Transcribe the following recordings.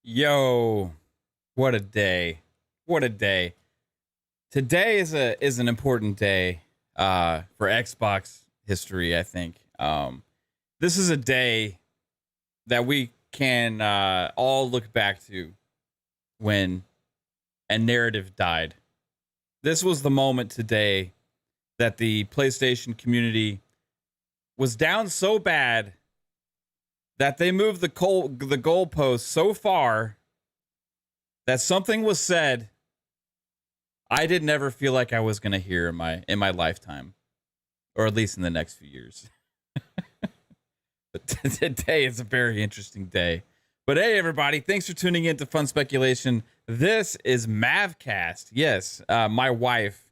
Yo, what a day. What a day. Today is an important day for Xbox history, I think. This is a day that we can all look back to when a narrative died. This was the moment today that the PlayStation community was down so bad that they moved the goalpost so far that something was said I did never feel like I was going to hear in my lifetime, or at least in the next few years. But today is a very interesting day. But hey, everybody, thanks for tuning in to Fun Speculation. This is MAVCAST. Yes, my wife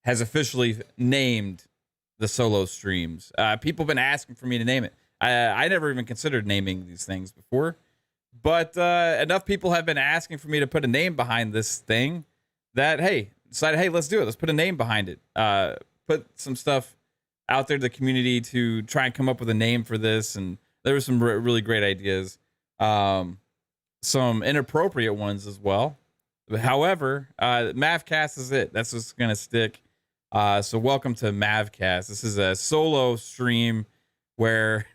has officially named the solo streams. People have been asking for me to name it. I never even considered naming these things before, but enough people have been asking for me to put a name behind this thing that, hey, decided, hey, let's do it. Let's put a name behind it. Put some stuff out there to the community to try and come up with a name for this, and there were some really great ideas. Some inappropriate ones as well. However, MAVCAST is it. That's what's going to stick. So welcome to MAVCAST. This is a solo stream where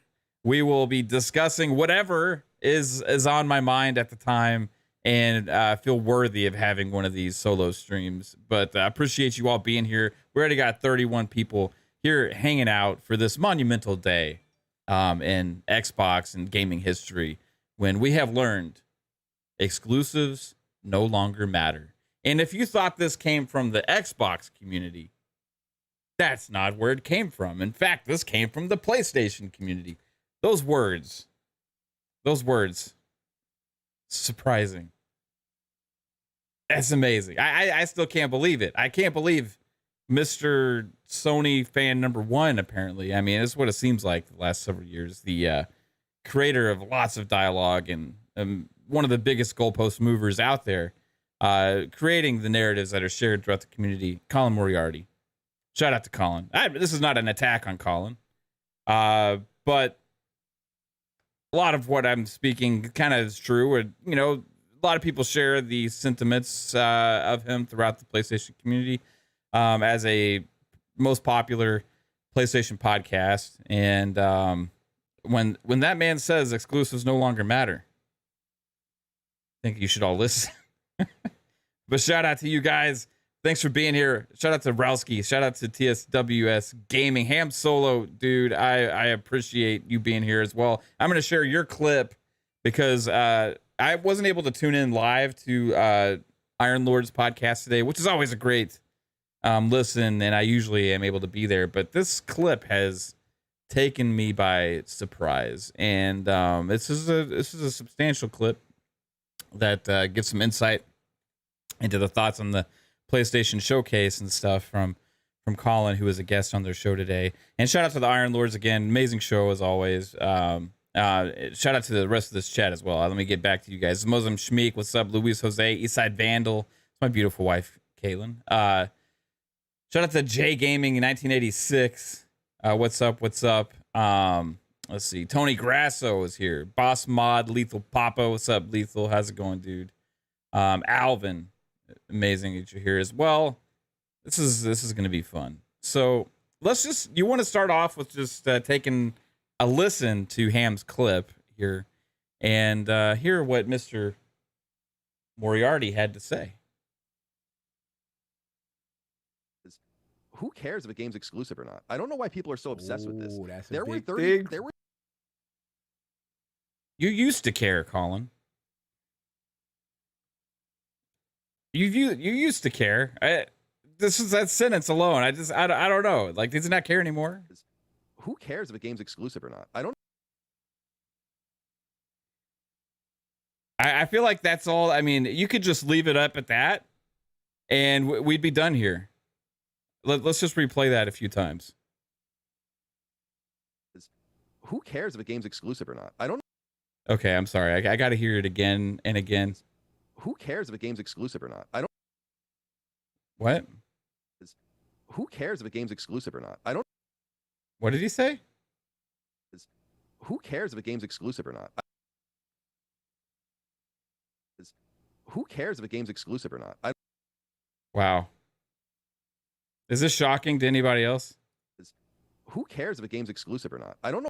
we will be discussing whatever is on my mind at the time and feel worthy of having one of these solo streams. But I appreciate you all being here. We already got 31 people here hanging out for this monumental day in Xbox and gaming history, when we have learned exclusives no longer matter. And if you thought this came from the Xbox community, that's not where it came from. In fact, this came from the PlayStation community. Those words, surprising. That's amazing. I still can't believe it. I can't believe Mr. Sony fan number one, apparently. I mean, it's what it seems like the last several years. The creator of lots of dialogue and one of the biggest goalpost movers out there, creating the narratives that are shared throughout the community, Colin Moriarty. Shout out to Colin. This is not an attack on Colin, but a lot of what I'm speaking kind of is true. You know, a lot of people share the sentiments of him throughout the PlayStation community as a most popular PlayStation podcast. And when that man says exclusives no longer matter, I think you should all listen. But shout out to you guys. Thanks for being here. Shout out to Rowski. Shout out to TSWS Gaming. Ham Solo, dude, I appreciate you being here as well. I'm going to share your clip because I wasn't able to tune in live to Iron Lord's podcast today, which is always a great listen, and I usually am able to be there. But this clip has taken me by surprise, and this is a substantial clip that gives some insight into the thoughts on the PlayStation showcase and stuff from Colin, who was a guest on their show today. And shout out to the Iron Lords again. Amazing show as always. Shout out to the rest of this chat as well. Let me get back to you guys. Muslim Shmeek, what's up? Luis Jose, Eastside Vandal. It's my beautiful wife, Kaylin. Shout out to J Gaming in 1986. What's up? What's up? Let's see. Tony Grasso is here. Boss Mod, Lethal Papa. What's up, Lethal? How's it going, dude? Alvin. Amazing that you're here as well. This is going to be fun. So you want to start off with just taking a listen to Ham's clip here and hear what Mr. Moriarty had to say. Who cares if a game's exclusive or not? I don't know why people are so obsessed with this. That's There a were big 30. thing. There were. You used to care, Colin. You used to care. This is that sentence alone. I don't know. Like, does he not care anymore? Who cares if a game's exclusive or not? I don't. I feel like that's all. I mean, you could just leave it up at that, and we'd be done here. Let's just replay that a few times. Who cares if a game's exclusive or not? I don't. Okay, I'm sorry. I got to hear it again and again. Who cares if a game's exclusive or not? I don't. What? Who cares if a game's exclusive or not? I don't. What did he say? Who cares if a game's exclusive or not? Who cares if a game's exclusive or not? Wow. Is this shocking to anybody else? Who cares if a game's exclusive or not? I don't know.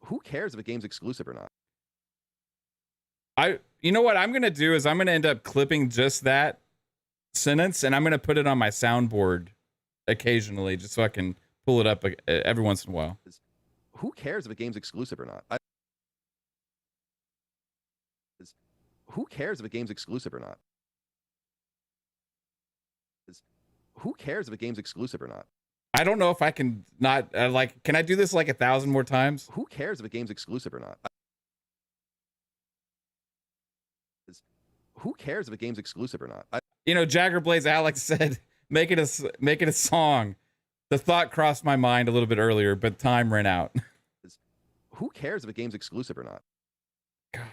Who cares if a game's exclusive or not? You know what I'm going to do is I'm going to end up clipping just that sentence and I'm going to put it on my soundboard occasionally just so I can pull it up every once in a while. Who cares if a game's exclusive or not? Who cares if a game's exclusive or not? Who cares if a game's exclusive or not? I don't know if I can not like, can I do this like 1,000 more times? Who cares if a game's exclusive or not? Who cares if a game's exclusive or not? You know, Jaggerblaze Alex said, make it a song. The thought crossed my mind a little bit earlier, but time ran out. Who cares if a game's exclusive or not? God,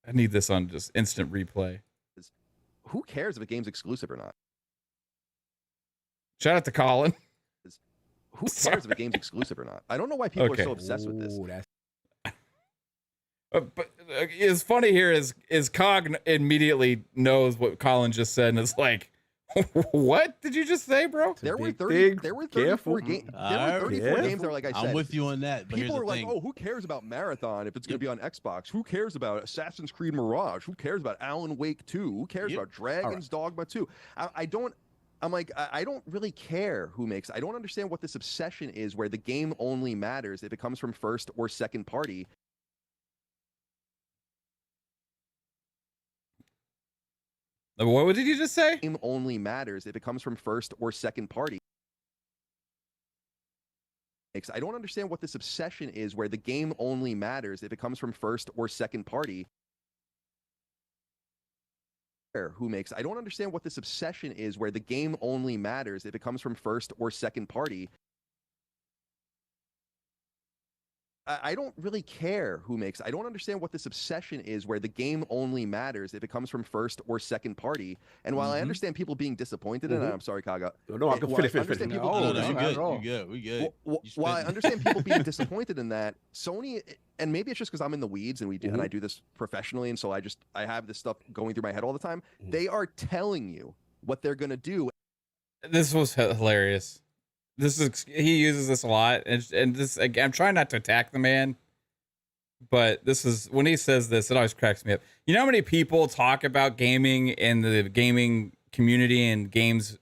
I need this on just instant replay. Who cares if a game's exclusive or not? Shout out to Colin. Who cares if a game's exclusive or not? I don't know why people are so obsessed with this. But it's funny here is Cog immediately knows what Colin just said and it's like, what did you just say, bro? There were 34 games. There were 34 games that are like I said. I'm with you on that. But people are like, oh, who cares about Marathon if it's going to be on Xbox? Who cares about Assassin's Creed Mirage? Who cares about Alan Wake 2? Who cares about Dragon's Dogma 2? I don't really care who makes. I don't understand what this obsession is where the game only matters if it comes from first or second party. What did you just say? Game only matters if it comes from first or second party. I don't understand what this obsession is where the game only matters if it comes from first or second party. Who makes. I don't understand what this obsession is where the game only matters if it comes from first or second party. I don't really care who makes. I don't understand what this obsession is where the game only matters if it comes from first or second party. And while I understand people being disappointed, and I'm sorry, Kaga. No, I can finish. You good. We good. While I understand people being disappointed in that, Sony, and maybe it's just because I'm in the weeds and and I do this professionally, and so I have this stuff going through my head all the time. They are telling you what they're gonna do. This was hilarious. He uses this a lot, and this again, I'm trying not to attack the man, but this is when he says this, it always cracks me up. You know how many people talk about gaming in the gaming community and games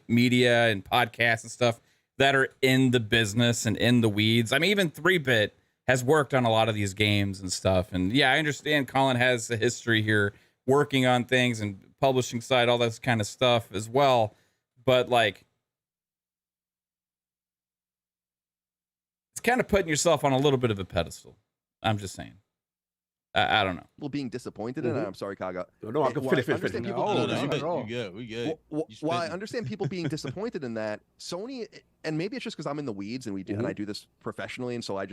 media and podcasts and stuff that are in the business and in the weeds? I mean, even 3-Bit has worked on a lot of these games and stuff. And yeah, I understand Colin has a history here working on things and publishing side, all this kind of stuff as well. But like, it's kind of putting yourself on a little bit of a pedestal. I'm just saying. I don't know. People being disappointed, and I'm sorry, Kaga. No, I can finish. We good. While I understand people being disappointed in that, Sony, and maybe it's just because I'm in the weeds and and I do this professionally, and so I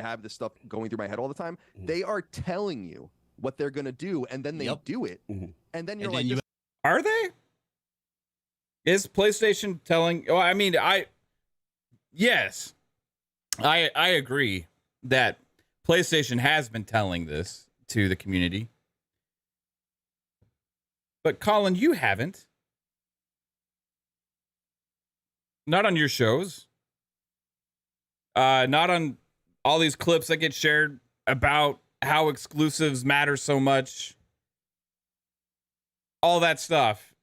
have this stuff going through my head all the time. They are telling you what they're gonna do, and then they do it, and then you're are they? Is PlayStation telling? Oh, I mean, yes, I agree that PlayStation has been telling this to the community. But Colin, you haven't. Not on your shows. Not on all these clips that get shared about how exclusives matter so much. All that stuff.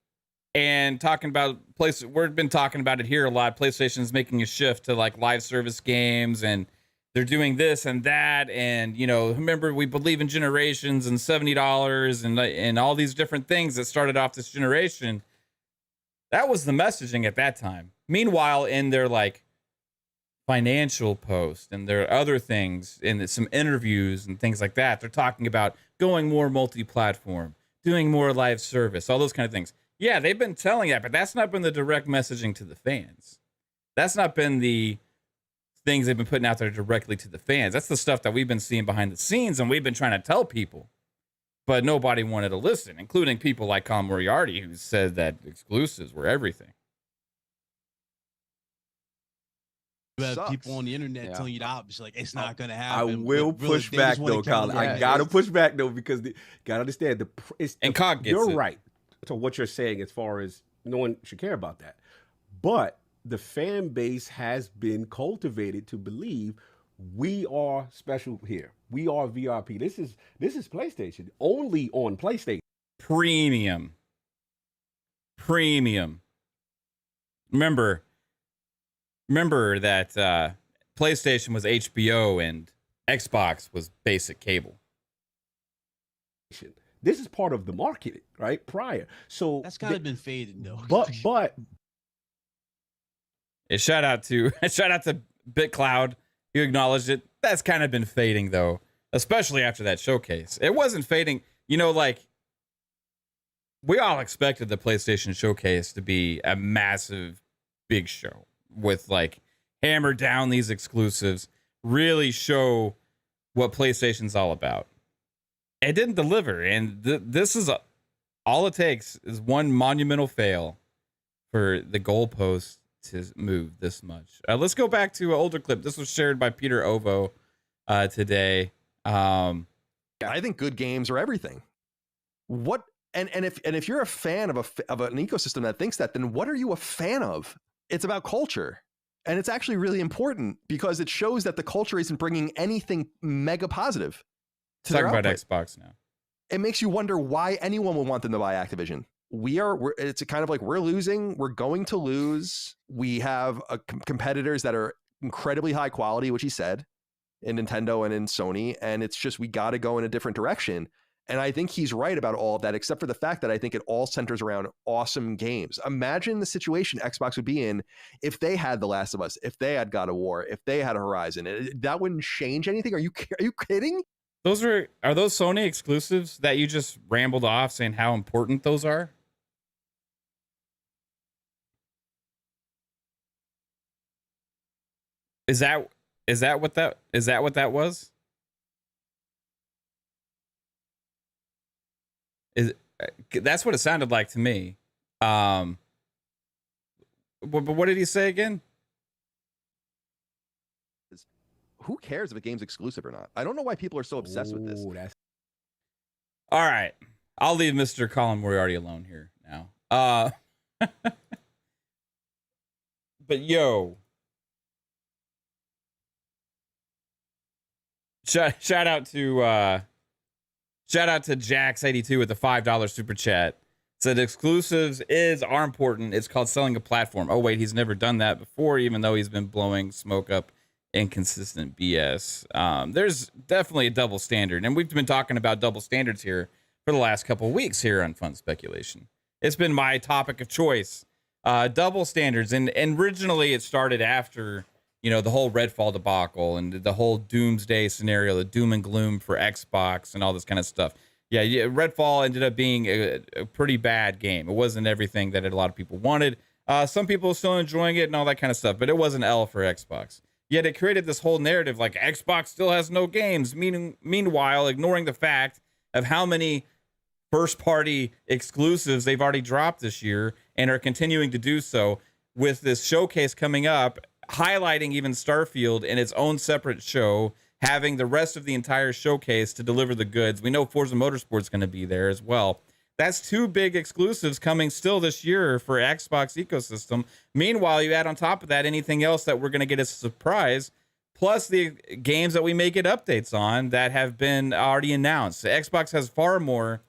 And talking about we've been talking about it here a lot. PlayStation is making a shift to like live service games, and they're doing this and that. And you know, remember, we believe in generations and $70 and all these different things that started off this generation. That was the messaging at that time. Meanwhile, in their like financial post and their other things, and some interviews and things like that, they're talking about going more multi-platform, doing more live service, all those kind of things. Yeah, they've been telling that, but that's not been the direct messaging to the fans. That's not been the things they've been putting out there directly to the fans. That's the stuff that we've been seeing behind the scenes, and we've been trying to tell people, but nobody wanted to listen, including people like Colin Moriarty, who said that exclusives were everything. You have sucks. people on the internet telling you the opposite, like it's not gonna I happen. will but really, push they back just wanna though, count Colin. on I it. gotta push back though because gotta understand And COG gets you're it. right to what you're saying as far as no one should care about that, but the fan base has been cultivated to believe we are special here. We are VRP. This is PlayStation only on PlayStation. Premium. Remember that PlayStation was HBO and Xbox was basic cable. This is part of the market, right? Prior, so That's kind of been faded though. But Shout out to BitCloud. You acknowledged it. That's kind of been fading though, especially after that showcase. It wasn't fading, like we all expected the PlayStation showcase to be a massive, big show with like hammer down these exclusives, really show what PlayStation's all about. It didn't deliver, and this is all it takes is one monumental fail for the goalpost to move this much. Let's go back to an older clip. This was shared by Peter Ovo today. I think good games are everything. What and if you're a fan of an ecosystem that thinks that, then what are you a fan of? It's about culture. And it's actually really important because it shows that the culture isn't bringing anything mega positive to their Talk about output. Xbox now. It makes you wonder why anyone would want them to buy Activision. It's kind of like we're losing. We're going to lose. We have competitors that are incredibly high quality, which he said, in Nintendo and in Sony. And it's just, we got to go in a different direction. And I think he's right about all of that, except for the fact that I think it all centers around awesome games. Imagine the situation Xbox would be in if they had The Last of Us, if they had God of War, if they had Horizon. That wouldn't change anything. Are you kidding? Are those Sony exclusives that you just rambled off saying how important those are? Is that what that was? That's what it sounded like to me. But what did he say again? Who cares if a game's exclusive or not? I don't know why people are so obsessed with this. All right. I'll leave Mr. Colin Moriarty alone here now. But yo, shout out to Jax82 with the $5 super chat. Said exclusives are important. It's called selling a platform. Oh wait, he's never done that before, even though he's been blowing smoke up inconsistent BS. There's definitely a double standard, and we've been talking about double standards here for the last couple of weeks here on Fun Speculation. It's been my topic of choice. Double standards, and originally it started after the whole Redfall debacle and the whole doomsday scenario, the doom and gloom for Xbox and all this kind of stuff. Yeah, Redfall ended up being a pretty bad game. It wasn't everything that a lot of people wanted. Some people are still enjoying it and all that kind of stuff, but it was an L for Xbox. Yet it created this whole narrative like Xbox still has no games, meanwhile ignoring the fact of how many first-party exclusives they've already dropped this year and are continuing to do so, with this showcase coming up, highlighting even Starfield in its own separate show, having the rest of the entire showcase to deliver the goods. We know Forza Motorsport's going to be there as well. That's two big exclusives coming still this year for Xbox ecosystem. Meanwhile, you add on top of that anything else that we're going to get as a surprise, plus the games that we may get updates on that have been already announced. Xbox has far more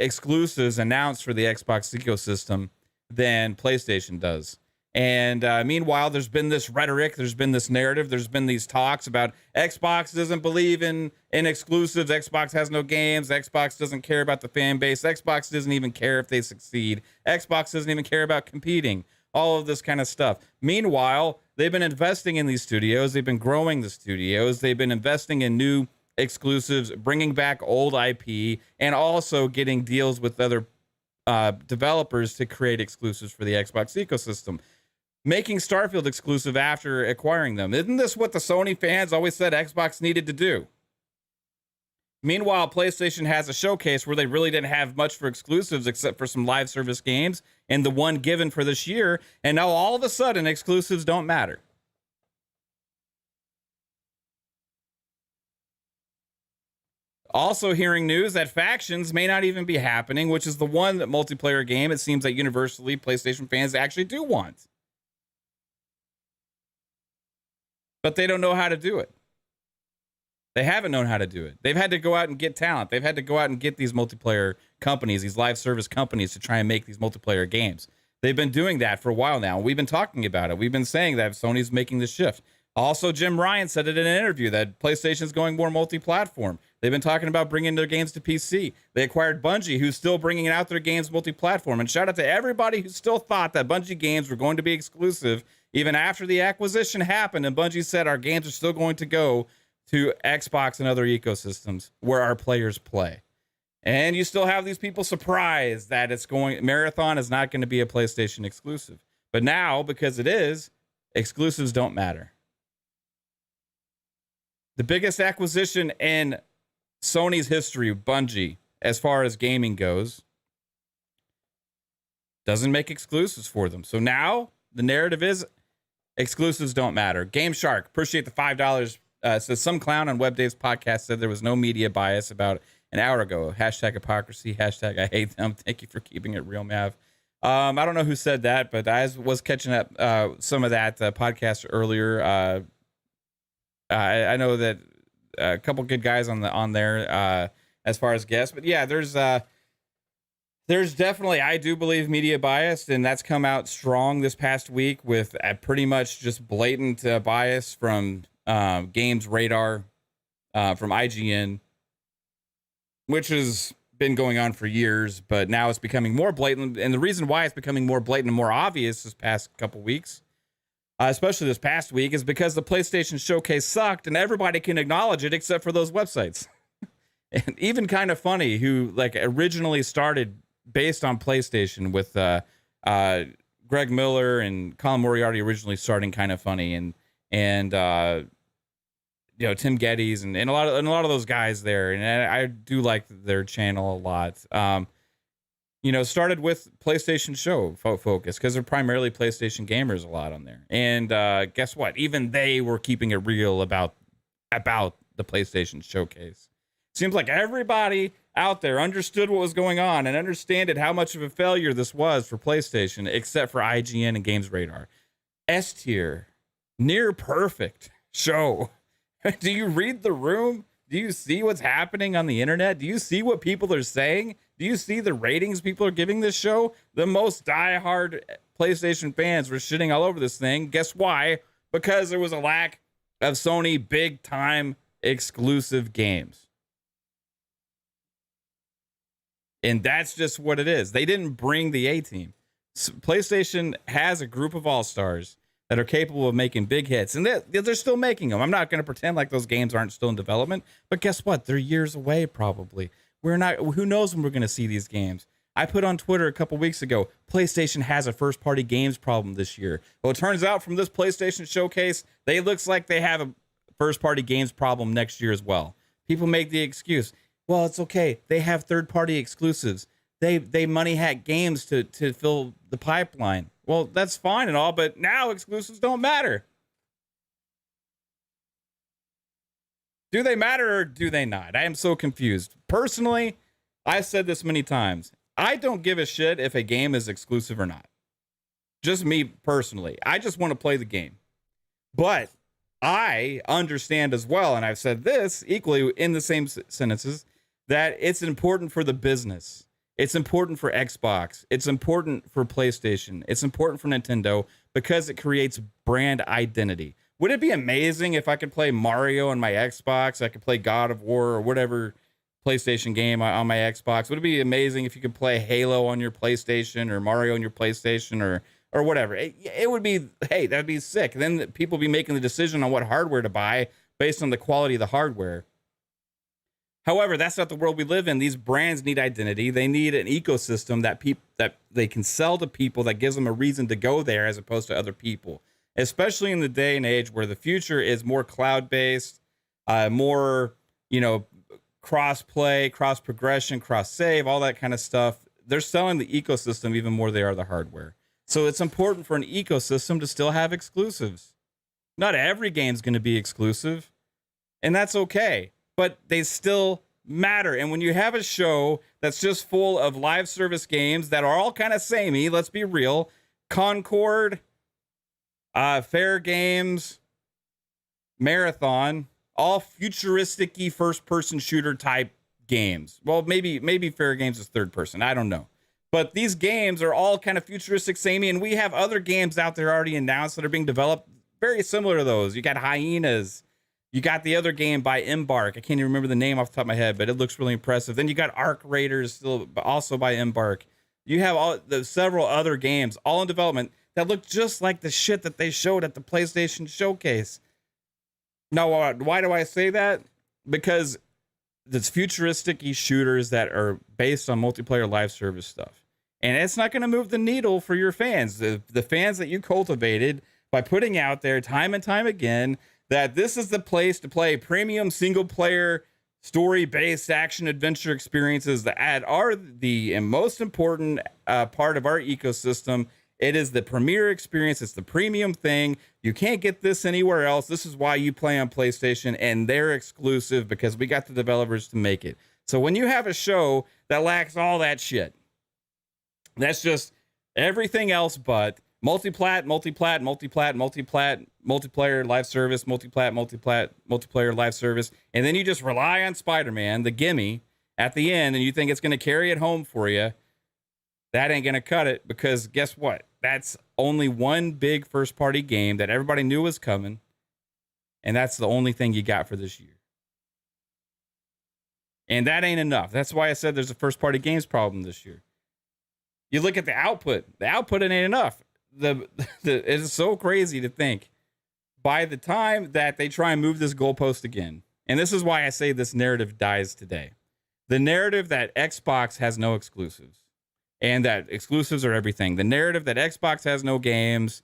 exclusives announced for the Xbox ecosystem than PlayStation does. And meanwhile, there's been this rhetoric, there's been this narrative, there's been these talks about Xbox doesn't believe in exclusives, Xbox has no games, Xbox doesn't care about the fan base, Xbox doesn't even care if they succeed, Xbox doesn't even care about competing, all of this kind of stuff. Meanwhile, they've been investing in these studios, they've been growing the studios, they've been investing in new exclusives, bringing back old IP, and also getting deals with other developers to create exclusives for the Xbox ecosystem. Making Starfield exclusive after acquiring them. Isn't this what the Sony fans always said Xbox needed to do? Meanwhile, PlayStation has a showcase where they really didn't have much for exclusives except for some live service games and the one given for this year. And now all of a sudden, exclusives don't matter. Also hearing news that Factions may not even be happening, which is the one multiplayer game it seems that universally PlayStation fans actually do want. But they don't know how to do it. They haven't known how to do it. They've had to go out and get talent. They've had to go out and get these multiplayer companies, these live service companies to try and make these multiplayer games. They've been doing that for a while now. We've been talking about it. We've been saying that Sony's making the shift. Also, Jim Ryan said it in an interview that PlayStation's going more multi-platform. They've been talking about bringing their games to PC. They acquired Bungie, who's still bringing out their games multi-platform. And shout out to everybody who still thought that Bungie games were going to be exclusive even after the acquisition happened. And Bungie said our games are still going to go to Xbox and other ecosystems where our players play. And you still have these people surprised that Marathon is not going to be a PlayStation exclusive. But now, because it is, exclusives don't matter. The biggest acquisition in Sony's history, Bungie, as far as gaming goes, doesn't make exclusives for them. So now the narrative is exclusives don't matter. Game Shark, appreciate the $5. Says some clown on Web Dave's podcast said there was no media bias about an hour ago. Hashtag hypocrisy. Hashtag I hate them. Thank you for keeping it real, Mav. I don't know who said that, but I was catching up some of that podcast earlier. I know that a couple good guys on there as far as guests, but yeah, there's definitely, I do believe, media bias, and that's come out strong this past week with pretty much just blatant bias from Games Radar, from IGN, which has been going on for years, but now it's becoming more blatant. And the reason why it's becoming more blatant and more obvious this past couple weeks, especially this past week, is because the PlayStation Showcase sucked, and everybody can acknowledge it except for those websites. And even Kind of Funny, who like originally started based on PlayStation with Greg Miller and Colin Moriarty originally starting Kind of Funny, and you know, Tim Geddes and a lot of those guys there, and I do like their channel a lot. You know, started with PlayStation Show focus because they're primarily PlayStation gamers a lot on there. And guess what? Even they were keeping it real about the PlayStation Showcase. Seems like everybody out there understood what was going on and understood how much of a failure this was for PlayStation, except for IGN and Games Radar. S tier, near perfect show. Do you read the room? Do you see what's happening on the internet? Do you see what people are saying? Do you see the ratings people are giving this show? The most diehard PlayStation fans were shitting all over this thing. Guess why? Because there was a lack of Sony big time exclusive games. And that's just what it is. They didn't bring the A-team. PlayStation has a group of all-stars that are capable of making big hits, and they're still making them. I'm not going to pretend like those games aren't still in development, but guess what? They're years away, probably. Who knows when we're going to see these games? I put on Twitter a couple weeks ago, PlayStation has a first-party games problem this year. Well, it turns out from this PlayStation Showcase, looks like they have a first-party games problem next year as well. People make the excuse, well, it's okay. They have third-party exclusives. They money hack games to fill the pipeline. Well, that's fine and all, but now exclusives don't matter. Do they matter or do they not? I am so confused. Personally, I've said this many times. I don't give a shit if a game is exclusive or not. Just me personally. I just want to play the game. But I understand as well, and I've said this equally in the same sentences, that it's important for the business. It's important for Xbox. It's important for PlayStation. It's important for Nintendo because it creates brand identity. Would it be amazing if I could play Mario on my Xbox? I could play God of War or whatever PlayStation game on my Xbox. Would it be amazing if you could play Halo on your PlayStation or Mario on your PlayStation or whatever? It would be, hey, that'd be sick. Then people would be making the decision on what hardware to buy based on the quality of the hardware. However, that's not the world we live in. These brands need identity. They need an ecosystem that they can sell to people that gives them a reason to go there as opposed to other people, especially in the day and age where the future is more cloud-based, more, cross-play, cross-progression, cross-save, all that kind of stuff. They're selling the ecosystem even more than they are the hardware. So it's important for an ecosystem to still have exclusives. Not every game's going to be exclusive, and that's okay. But they still matter. And when you have a show that's just full of live service games that are all kind of samey, let's be real, Concord, Fair Games, Marathon, all futuristic-y first-person shooter type games. Well, maybe Fair Games is third person. I don't know. But these games are all kind of futuristic, samey, and we have other games out there already announced that are being developed very similar to those. You got Hyenas. You got the other game by Embark. I can't even remember the name off the top of my head, but it looks really impressive. Then you got Arc Raiders, still also by Embark. You have several other games all in development that look just like the shit that they showed at the PlayStation Showcase. Now, why do I say that? Because it's futuristic-y shooters that are based on multiplayer live service stuff. And it's not going to move the needle for your fans. The fans that you cultivated by putting out there time and time again that this is the place to play premium single-player story-based action-adventure experiences that are the most important part of our ecosystem. It is the premier experience. It's the premium thing. You can't get this anywhere else. This is why you play on PlayStation, and they're exclusive because we got the developers to make it. So when you have a show that lacks all that shit, that's just everything else but multiplayer live service, multiplayer live service, and then you just rely on Spider-Man, the gimme, at the end, and you think it's going to carry it home for you. That ain't going to cut it, because guess what? That's only one big first-party game that everybody knew was coming, and that's the only thing you got for this year. And that ain't enough. That's why I said there's a first-party games problem this year. You look at the output. The output ain't enough. It is so crazy to think by the time that they try and move this goalpost again, and this is why I say this narrative dies today. The narrative that Xbox has no exclusives and that exclusives are everything. The narrative that Xbox has no games,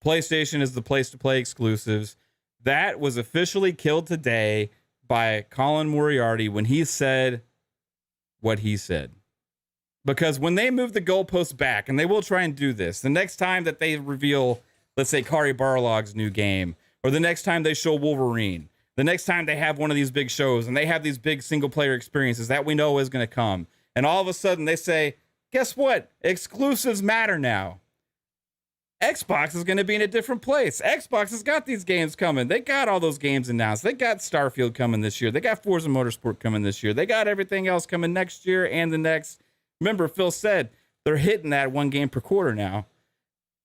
PlayStation is the place to play exclusives, that was officially killed today by Colin Moriarty when he said what he said. Because when they move the goalposts back, and they will try and do this, the next time that they reveal, let's say, Kari Barlog's new game, or the next time they show Wolverine, the next time they have one of these big shows, and they have these big single-player experiences that we know is going to come, and all of a sudden they say, guess what? Exclusives matter now. Xbox is going to be in a different place. Xbox has got these games coming. They got all those games announced. They got Starfield coming this year. They got Forza Motorsport coming this year. They got everything else coming next year and the next. Remember, Phil said they're hitting that one game per quarter now.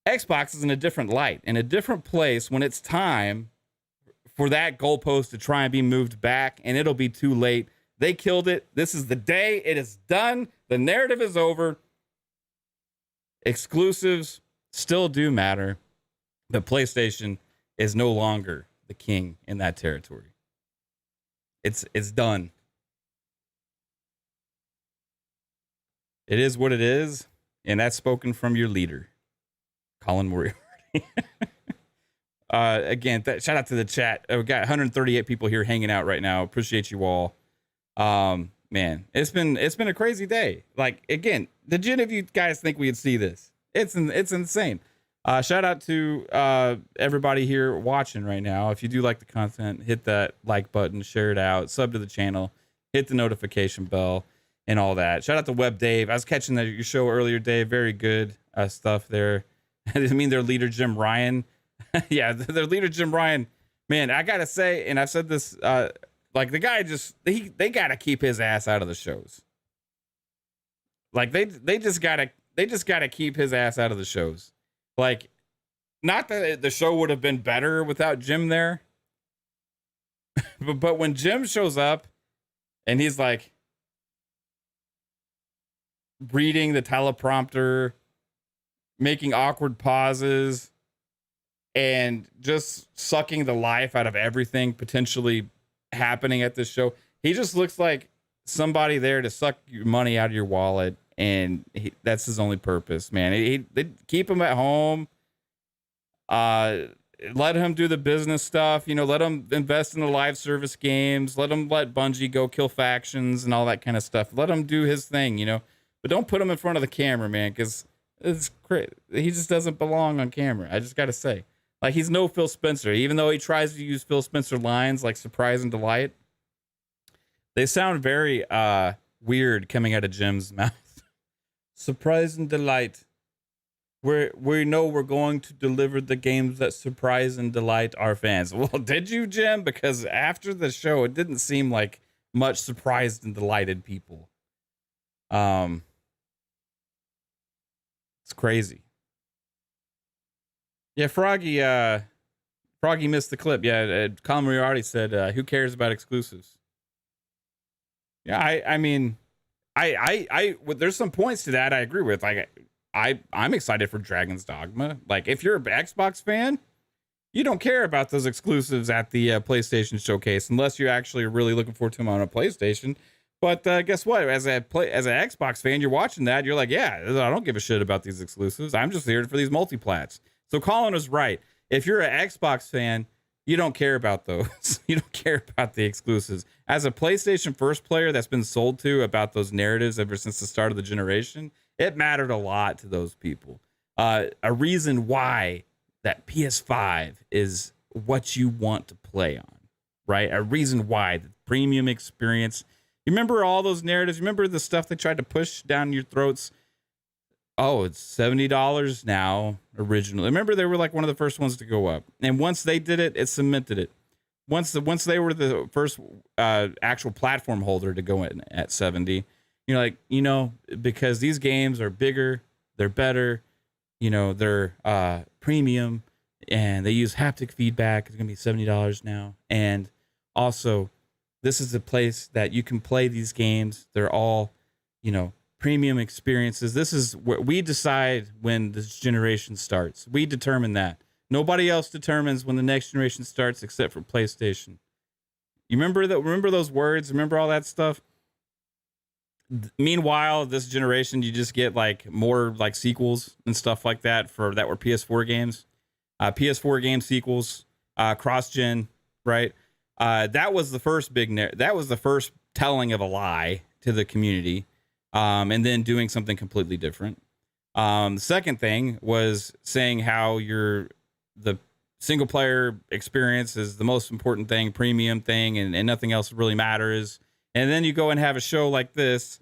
Xbox is in a different light, in a different place when it's time for that goalpost to try and be moved back, and it'll be too late. They killed it. This is the day. It is done. The narrative is over. Exclusives still do matter, but PlayStation is no longer the king in that territory. It's done. It is what it is, and that's spoken from your leader, Colin Moriarty. Again, shout out to the chat. We got 138 people here hanging out right now. Appreciate you all. Man, it's been a crazy day. Like, again, did any of you guys think we'd see this? It's insane. Shout out to everybody here watching right now. If you do like the content, hit that like button, share it out, sub to the channel, hit the notification bell, and all that. Shout out to Web Dave. I was catching your show earlier, Dave. Very good stuff there. I mean, their leader, Jim Ryan. Yeah, their leader, Jim Ryan. Man, I got to say, and I've said this, like, the guy they got to keep his ass out of the shows. Like, they just got to keep his ass out of the shows. Like, not that the show would have been better without Jim there. but when Jim shows up and he's like, reading the teleprompter, making awkward pauses, and just sucking the life out of everything potentially happening at this show. He just looks like somebody there to suck your money out of your wallet, and that's his only purpose, man. They keep him at home. Let him do the business stuff. Let him invest in the live service games. Let Bungie go kill factions and all that kind of stuff. Let him do his thing, But don't put him in front of the camera, man, because it's crazy. He just doesn't belong on camera. I just got to say. Like, he's no Phil Spencer. Even though he tries to use Phil Spencer lines like surprise and delight, They sound very weird coming out of Jim's mouth. Surprise and delight. We know we're going to deliver the games that surprise and delight our fans. Well, did you, Jim? Because after the show, it didn't seem like much surprised and delighted people. It's crazy. Yeah, Froggy missed the clip. Yeah, Colin Moriarty said, "Who cares about exclusives?" Yeah, I mean, there's some points to that I agree with. Like, I'm excited for Dragon's Dogma. Like, if you're an Xbox fan, you don't care about those exclusives at the PlayStation showcase unless you're actually really looking forward to them on a PlayStation. But guess what? As an Xbox fan, you're watching that. You're like, yeah, I don't give a shit about these exclusives. I'm just here for these multiplats. So Colin was right. If you're an Xbox fan, you don't care about those. You don't care about the exclusives. As a PlayStation First player that's been sold to about those narratives ever since the start of the generation, it mattered a lot to those people. A reason why that PS5 is what you want to play on, right? A reason why the premium experience. You remember all those narratives? Remember the stuff they tried to push down your throats? Oh, it's $70 now, originally. Remember, they were like one of the first ones to go up. And once they did it, it cemented it. Once they were the first actual platform holder to go in at 70, you're like, because these games are bigger, they're better, they're premium, and they use haptic feedback. It's going to be $70 now. And also, this is a place that you can play these games. They're all, premium experiences. This is what we decide when this generation starts. We determine that. Nobody else determines when the next generation starts except for PlayStation. You remember that? Remember those words? Remember all that stuff? Meanwhile, this generation, you just get like more like sequels and stuff like that that were PS4 games, PS4 game sequels, cross-gen, right? That was the first that was the first telling of a lie to the community, and then doing something completely different. The second thing was saying how the single player experience is the most important thing, premium thing, and nothing else really matters. And then you go and have a show like this,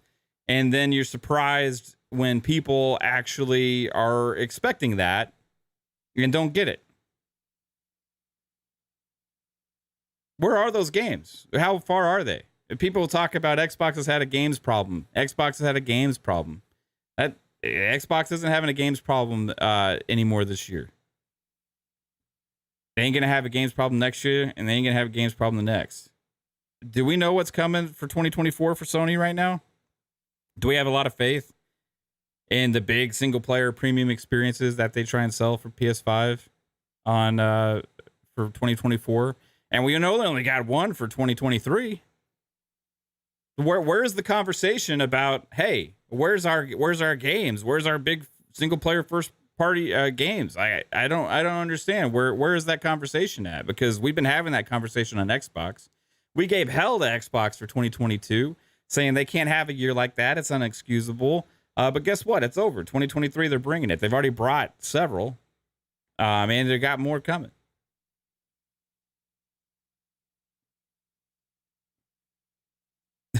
and then you're surprised when people actually are expecting that and don't get it. Where are those games? How far are they? If people talk about Xbox has had a games problem. Xbox has had a games problem. Xbox isn't having a games problem anymore this year. They ain't going to have a games problem next year, and they ain't going to have a games problem the next. Do we know what's coming for 2024 for Sony right now? Do we have a lot of faith in the big single player premium experiences that they try and sell for PS5 for 2024? And we know they only got one for 2023. Where's the conversation about, hey, where's our games? Where's our big single player first party games? I don't understand. Where is that conversation at? Because we've been having that conversation on Xbox. We gave hell to Xbox for 2022, saying they can't have a year like that. It's unexcusable. But guess what? It's over. 2023, they're bringing it. They've already brought several, and they got more coming.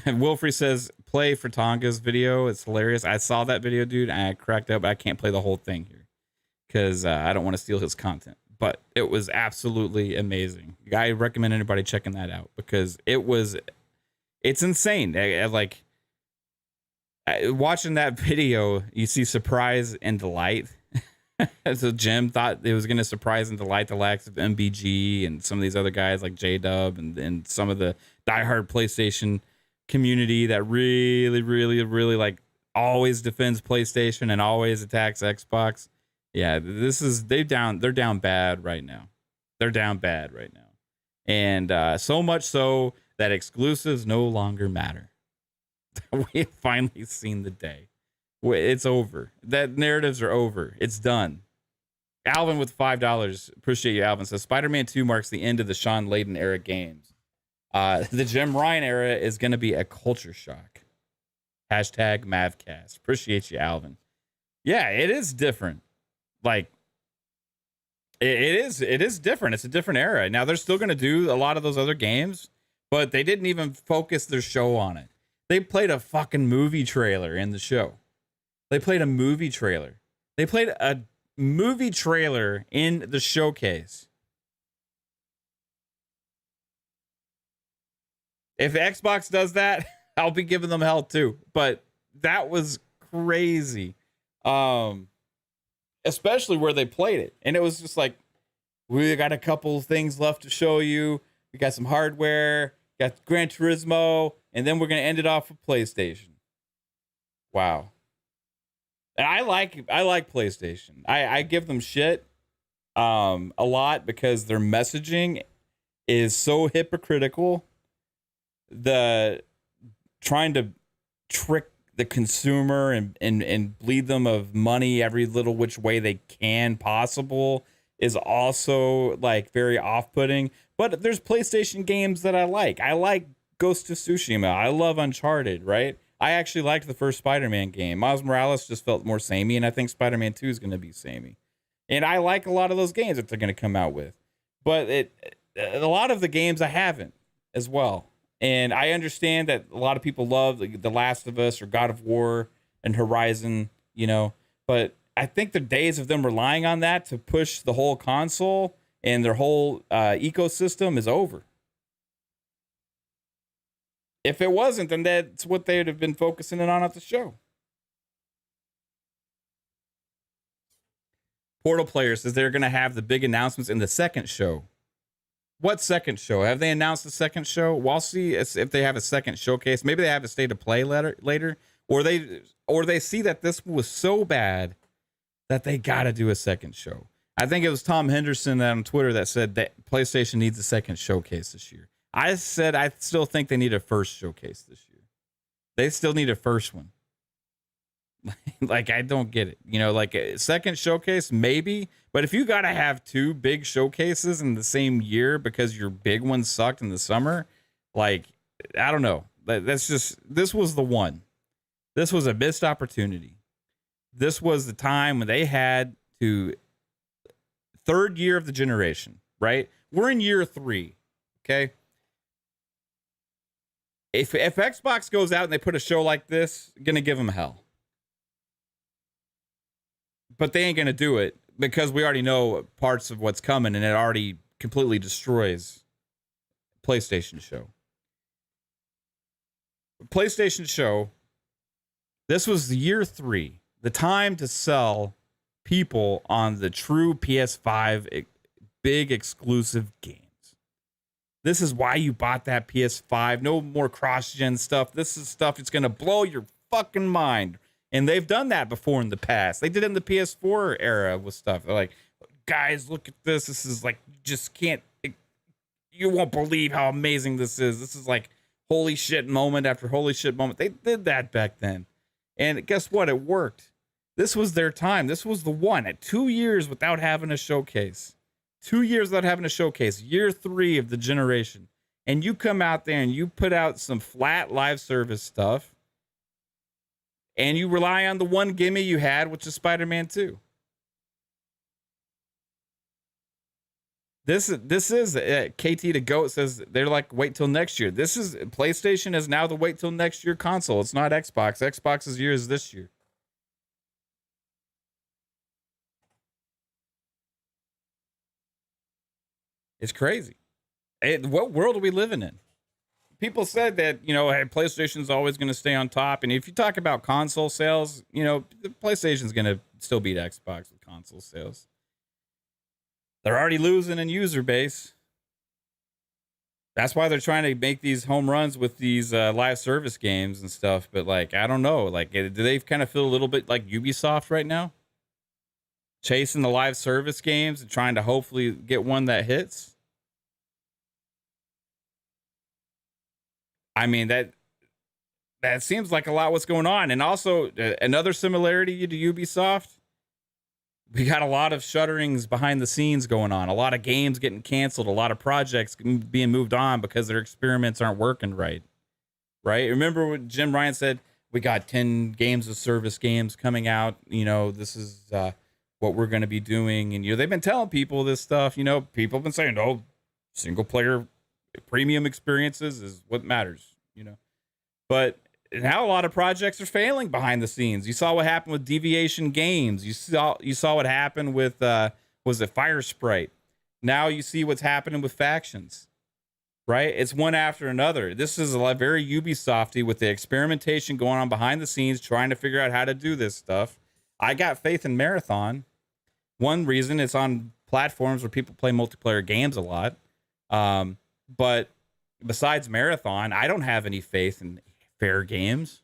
Wilfrey says, play for Tonga's video. It's hilarious. I saw that video, dude, and I cracked up. I can't play the whole thing here because I don't want to steal his content. But it was absolutely amazing. I recommend anybody checking that out because it's insane. Watching that video, you see surprise and delight. So Jim thought it was going to surprise and delight the likes of MBG and some of these other guys like J-Dub and some of the diehard PlayStation community that really, really, really like always defends PlayStation and always attacks Xbox. Yeah, they're down bad right now. They're down bad right now. And so much so that exclusives no longer matter. We have finally seen the day. It's over. That narratives are over. It's done. Alvin with $5. Appreciate you, Alvin. Says Spider-Man 2 marks the end of the Sean Layden era games. The Jim Ryan era is going to be a culture shock. Hashtag MAVCAST. Appreciate you, Alvin. Yeah, it is different. Like, it is different. It's a different era. Now, they're still going to do a lot of those other games, but they didn't even focus their show on it. They played a fucking movie trailer in the show. They played a movie trailer. They played a movie trailer in the showcase. If Xbox does that, I'll be giving them hell too. But that was crazy. Especially where they played it. And it was just like, we got a couple things left to show you. We got some hardware, got Gran Turismo, and then we're going to end it off with PlayStation. Wow. And I like PlayStation. I give them shit a lot because their messaging is so hypocritical. The trying to trick the consumer and bleed them of money every little which way they can possible is also like very off-putting. But there's PlayStation games that I like. I like Ghost of Tsushima. I love Uncharted, right? I actually liked the first Spider-Man game. Miles Morales just felt more samey, and I think Spider-Man 2 is going to be samey. And I like a lot of those games that they're going to come out with. But a lot of the games I haven't as well. And I understand that a lot of people love The Last of Us or God of War and Horizon, you know. But I think the days of them relying on that to push the whole console and their whole ecosystem is over. If it wasn't, then that's what they would have been focusing in on at the show. Portal Player says they're going to have the big announcements in the second show. What second show? Have they announced the second show? We'll see if they have a second showcase. Maybe they have a state of play later, or they see that this was so bad that they got to do a second show. I think it was Tom Henderson on Twitter that said that PlayStation needs a second showcase this year. I said I still think they need a first showcase this year. They still need a first one. Like, I don't get it. You know, like a second showcase, maybe. But if you got to have two big showcases in the same year because your big one sucked in the summer, like, I don't know. This was the one. This was a missed opportunity. This was the time when they had to, third year of the generation, right? We're in year 3, okay? If Xbox goes out and they put a show like this, gonna give them hell. But they ain't gonna do it because we already know parts of what's coming, and it already completely destroys PlayStation show. PlayStation show. This was the year 3, the time to sell people on the true PS5 big exclusive games. This is why you bought that PS5. No more cross-gen stuff. This is stuff that's going to blow your fucking mind. And they've done that before in the past. They did it in the PS4 era with stuff. They're like, guys, look at this. This is like, just can't, you won't believe how amazing this is. This is like holy shit moment after holy shit moment. They did that back then. And guess what? It worked. This was their time. This was the one. At 2 years without having a showcase. 2 years without having a showcase. Year 3 of the generation. And you come out there and you put out some flat live service stuff. And you rely on the one gimme you had, which is Spider-Man 2. This is KT the Goat says they're like, wait till next year. This is PlayStation is now the wait till next year console. It's not Xbox. Xbox's year is this year. It's crazy. What world are we living in? People said that, you know, hey, PlayStation's always going to stay on top. And if you talk about console sales, you know, the PlayStation's going to still beat Xbox with console sales. They're already losing in user base. That's why they're trying to make these home runs with these live service games and stuff. But, like, I don't know. Like, do they kind of feel a little bit like Ubisoft right now? Chasing the live service games and trying to hopefully get one that hits? I mean, that seems like a lot what's going on. And also, another similarity to Ubisoft, we got a lot of shutterings behind the scenes going on. A lot of games getting canceled. A lot of projects being moved on because their experiments aren't working right. Right? Remember what Jim Ryan said? We got 10 games of service games coming out. You know, this is what we're going to be doing. And, you know, they've been telling people this stuff. You know, people have been saying, oh, single player Premium experiences is what matters, you know. But now a lot of projects are failing behind the scenes. You saw what happened with Deviation Games. You saw what happened with was it Fire Sprite. Now you see what's happening with Factions. Right? It's one after another. This is a very Ubisofty with the experimentation going on behind the scenes, trying to figure out how to do this stuff. I got faith in Marathon. One reason it's on platforms where people play multiplayer games a lot. But besides Marathon, I don't have any faith in Fair Games.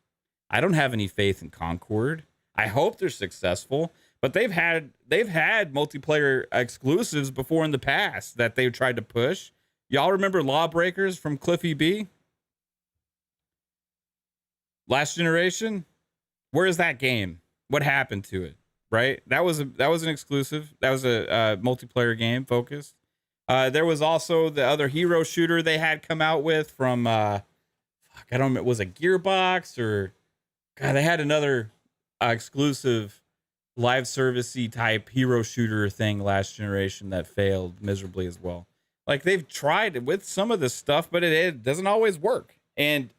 I don't have any faith in Concord. I hope they're successful, but they've had multiplayer exclusives before in the past that they've tried to push. Y'all remember Lawbreakers from Cliffy B? Last Generation? Where is that game? What happened to it? Right? That was an exclusive. That was a multiplayer game focused. There was also the other hero shooter they had come out with from I don't remember, was it Gearbox or God, they had another exclusive live servicey type hero shooter thing last generation that failed miserably as well. Like they've tried with some of this stuff, but it doesn't always work. And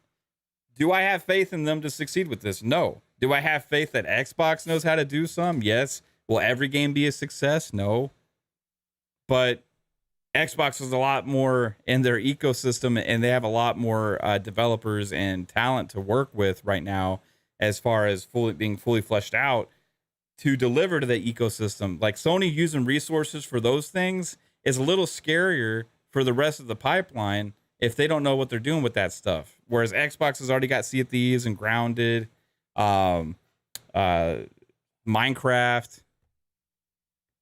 do I have faith in them to succeed with this? No. Do I have faith that Xbox knows how to do some? Yes. Will every game be a success? No. But Xbox is a lot more in their ecosystem, and they have a lot more developers and talent to work with right now as far as being fully fleshed out to deliver to the ecosystem. Like Sony using resources for those things is a little scarier for the rest of the pipeline if they don't know what they're doing with that stuff. Whereas Xbox has already got Sea of Thieves and Grounded, Minecraft,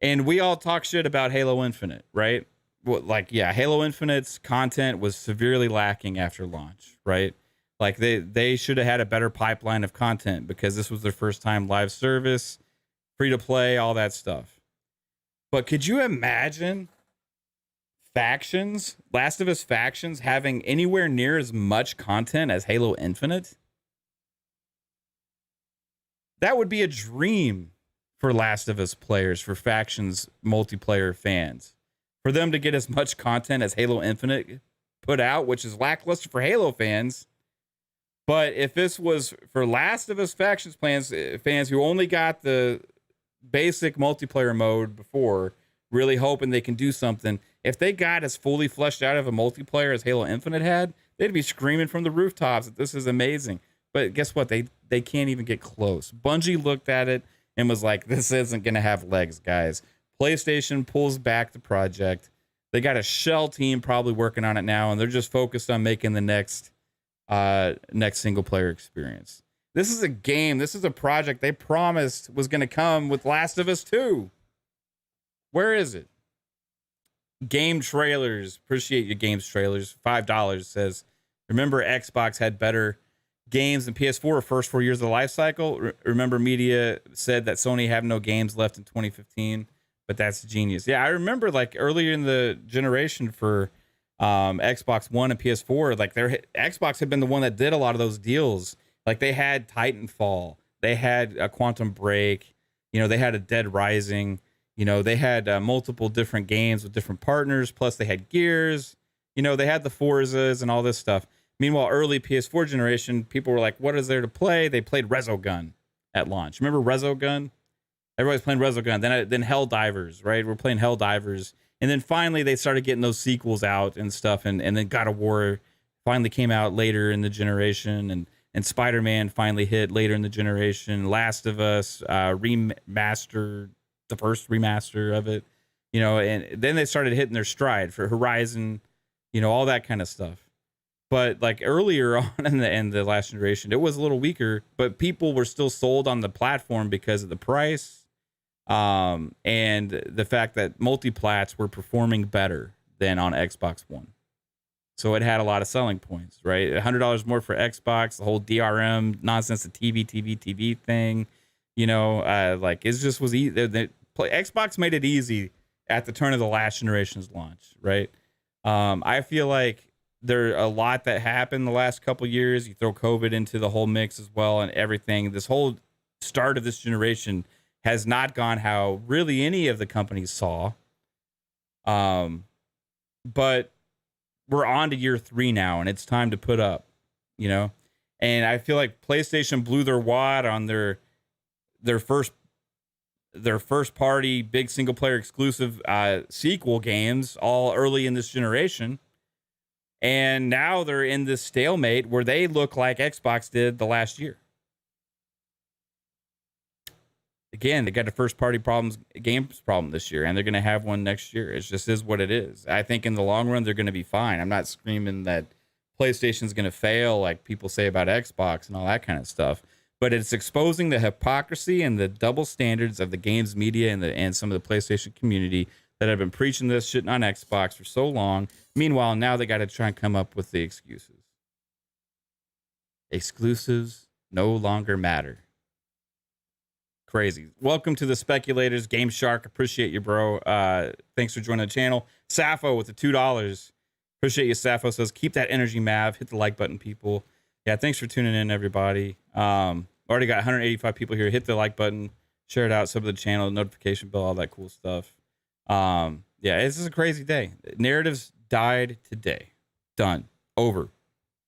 and we all talk shit about Halo Infinite, right? Like, yeah, Halo Infinite's content was severely lacking after launch, right? Like they should have had a better pipeline of content because this was their first time live service, free to play, all that stuff. But could you imagine Factions, Last of Us Factions, having anywhere near as much content as Halo Infinite? That would be a dream for Last of Us players, for Factions multiplayer fans, for them to get as much content as Halo Infinite put out, which is lackluster for Halo fans. But if this was for Last of Us Factions fans who only got the basic multiplayer mode before, really hoping they can do something, if they got as fully fleshed out of a multiplayer as Halo Infinite had, they'd be screaming from the rooftops that this is amazing. But guess what? They can't even get close. Bungie looked at it and was like, this isn't going to have legs, guys. PlayStation pulls back the project. They got a shell team probably working on it now, and they're just focused on making the next single player experience. This is a game. This is a project they promised was going to come with Last of Us 2. Where is it? Game trailers. Appreciate your games trailers. $5 says, remember Xbox had better games than PS4 first 4 years of the life cycle. Remember media said that Sony have no games left in 2015, but that's genius. Yeah, I remember like earlier in the generation for Xbox One and PS4, like their Xbox had been the one that did a lot of those deals. Like they had Titanfall, they had a Quantum Break, they had a Dead Rising, they had multiple different games with different partners. Plus they had Gears, they had the Forzas and all this stuff. Meanwhile, early PS4 generation, people were like, what is there to play? They played Resogun at launch. Remember Resogun? Everybody's playing Resogun. Then Helldivers, right? We're playing Helldivers. And then finally they started getting those sequels out and stuff. And then God of War finally came out later in the generation. And Spider-Man finally hit later in the generation. Last of Us remastered, the first remaster of it. And then they started hitting their stride for Horizon, all that kind of stuff. But like earlier on in the last generation, it was a little weaker, but people were still sold on the platform because of the price, and the fact that multiplats were performing better than on Xbox One. So it had a lot of selling points, right? $100 more for Xbox, the whole DRM nonsense, the TV thing, like it just was easy. Xbox made it easy at the turn of the last generation's launch, right? I feel like there a lot that happened the last couple years. You throw COVID into the whole mix as well and everything. This whole start of this generation has not gone how really any of the companies saw. But we're on to year 3 now, and it's time to put up, you know. And I feel like PlayStation blew their wad on their first party big single player exclusive sequel games all early in this generation. And now they're in this stalemate where they look like Xbox did the last year. Again, they got a first party games problem this year, and they're going to have one next year. It just is what it is. I think in the long run, they're going to be fine. I'm not screaming that PlayStation's going to fail like people say about Xbox and all that kind of stuff, but it's exposing the hypocrisy and the double standards of the games media and some of the PlayStation community that have been preaching this shit on Xbox for so long. Meanwhile, now they got to try and come up with the excuses. Exclusives no longer matter. Crazy. Welcome to the speculators. Game Shark, appreciate you, bro. Thanks for joining the channel. Sappho with the $2. Appreciate you, Sappho. Says, keep that energy, Mav. Hit the like button, people. Yeah, thanks for tuning in, everybody. Already got 185 people here. Hit the like button. Share it out. Sub to the channel. Notification bell. All that cool stuff. Yeah, this is a crazy day. Narratives died today. Done. Over.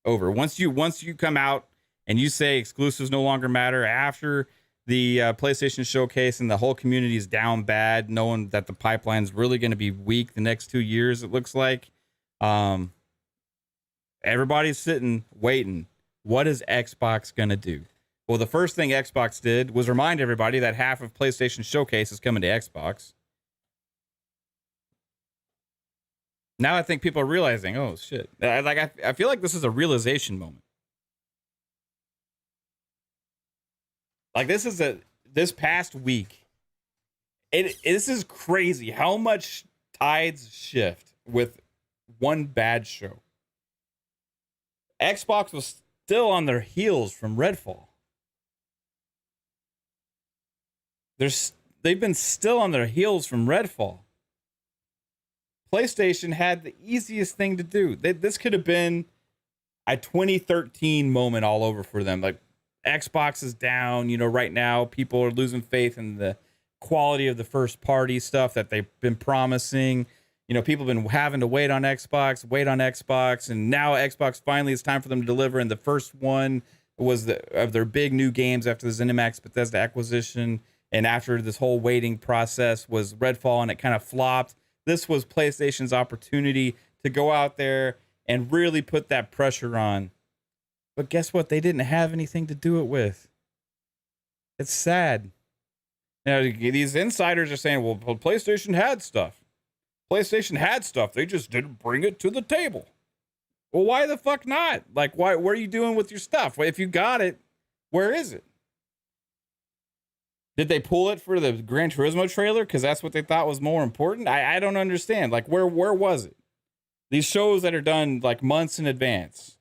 Once you come out and you say exclusives no longer matter after the PlayStation showcase and the whole community is down bad, knowing that the pipeline is really going to be weak the next 2 years, it looks like. Everybody's sitting, waiting. What is Xbox going to do? Well, the first thing Xbox did was remind everybody that half of PlayStation showcase is coming to Xbox. Now I think people are realizing, oh, shit. I feel like this is a realization moment. Like this past week, this is crazy how much tides shift with one bad show. Xbox was still on their heels from Redfall. They've been still on their heels from Redfall. PlayStation had the easiest thing to do. This could have been a 2013 moment all over for them. Like, Xbox is down, right now. People are losing faith in the quality of the first party stuff that they've been promising. People have been having to wait on Xbox, and now Xbox finally, it's time for them to deliver. And the first one was of their big new games after the ZeniMax Bethesda acquisition. And after this whole waiting process was Redfall, and it kind of flopped. This was PlayStation's opportunity to go out there and really put that pressure on. But guess what? They didn't have anything to do it with. It's sad. Now, these insiders are saying, well, PlayStation had stuff. PlayStation had stuff. They just didn't bring it to the table. Well, why the fuck not? Like, what are you doing with your stuff? If you got it, where is it? Did they pull it for the Gran Turismo trailer? Because that's what they thought was more important? I don't understand. Like, where was it? These shows that are done, like, months in advance,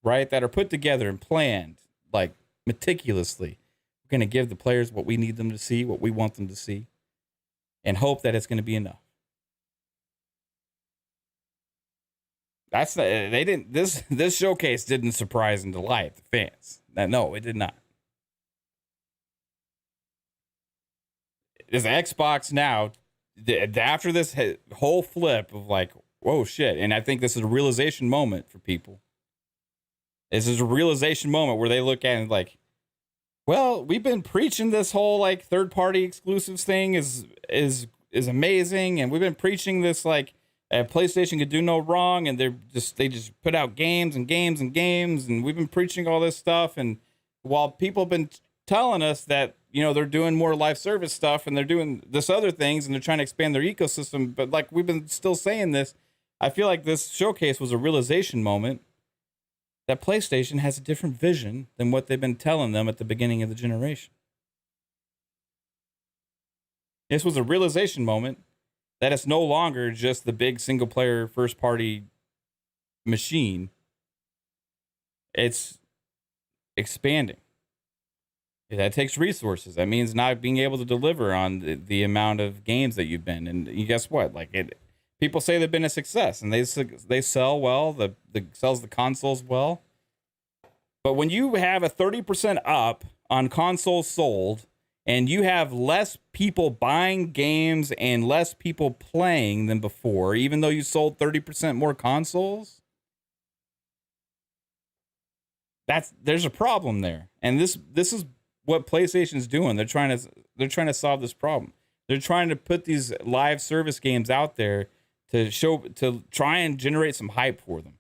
right? That are put together and planned, like, meticulously. We're going to give the players what we need them to see, what we want them to see, and hope that it's going to be enough. This showcase didn't surprise and delight the fans. No, it did not. Is Xbox now, after this whole flip of like, whoa, shit. And I think this is a realization moment for people. This is a realization moment where they look at it like, well, we've been preaching this whole like third party exclusives thing is amazing. And we've been preaching this like PlayStation could do no wrong. And they just put out games and games and games. And we've been preaching all this stuff. And while people have been telling us that, they're doing more live service stuff and they're doing this other things and they're trying to expand their ecosystem. But like we've been still saying this, I feel like this showcase was a realization moment that PlayStation has a different vision than what they've been telling them at the beginning of the generation. This was a realization moment that it's no longer just the big single player first party machine. It's expanding. That takes resources. That means not being able to deliver on the amount of games that you've been. And you guess what? Like people say they've been a success and they sell well. The sells the consoles well. But when you have a 30% up on consoles sold and you have less people buying games and less people playing than before, even though you sold 30% more consoles, there's a problem there. And this is what PlayStation's doing. They're trying to solve this problem. They're trying to put these live service games out there to try and generate some hype for them,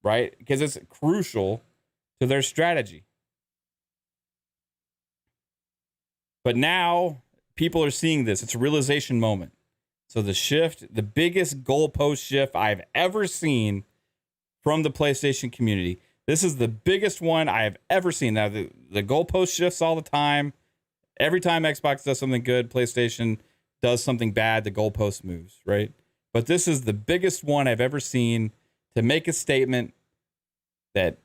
right? Because it's crucial to their strategy. But now people are seeing this. It's a realization moment. So the biggest goalpost shift I've ever seen from the PlayStation community. This is the biggest one I have ever seen. Now, the goalpost shifts all the time. Every time Xbox does something good, PlayStation does something bad, the goalpost moves, right? But this is the biggest one I've ever seen to make a statement that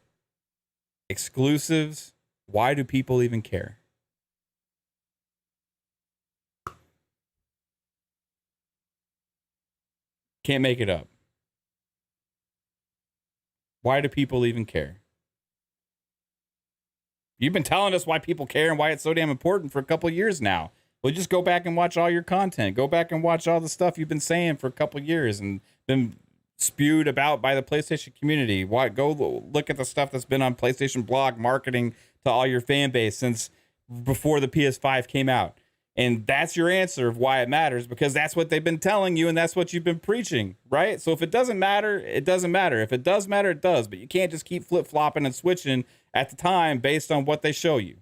exclusives, why do people even care? Can't make it up. Why do people even care? You've been telling us why people care and why it's so damn important for a couple of years now. Well, just go back and watch all your content. Go back and watch all the stuff you've been saying for a couple of years and been spewed about by the PlayStation community. Why? Go look at the stuff that's been on PlayStation blog marketing to all your fan base since before the PS5 came out. And that's your answer of why it matters, because that's what they've been telling you and that's what you've been preaching, right? So if it doesn't matter, it doesn't matter. If it does matter, it does. But you can't just keep flip-flopping and switching at the time based on what they show you.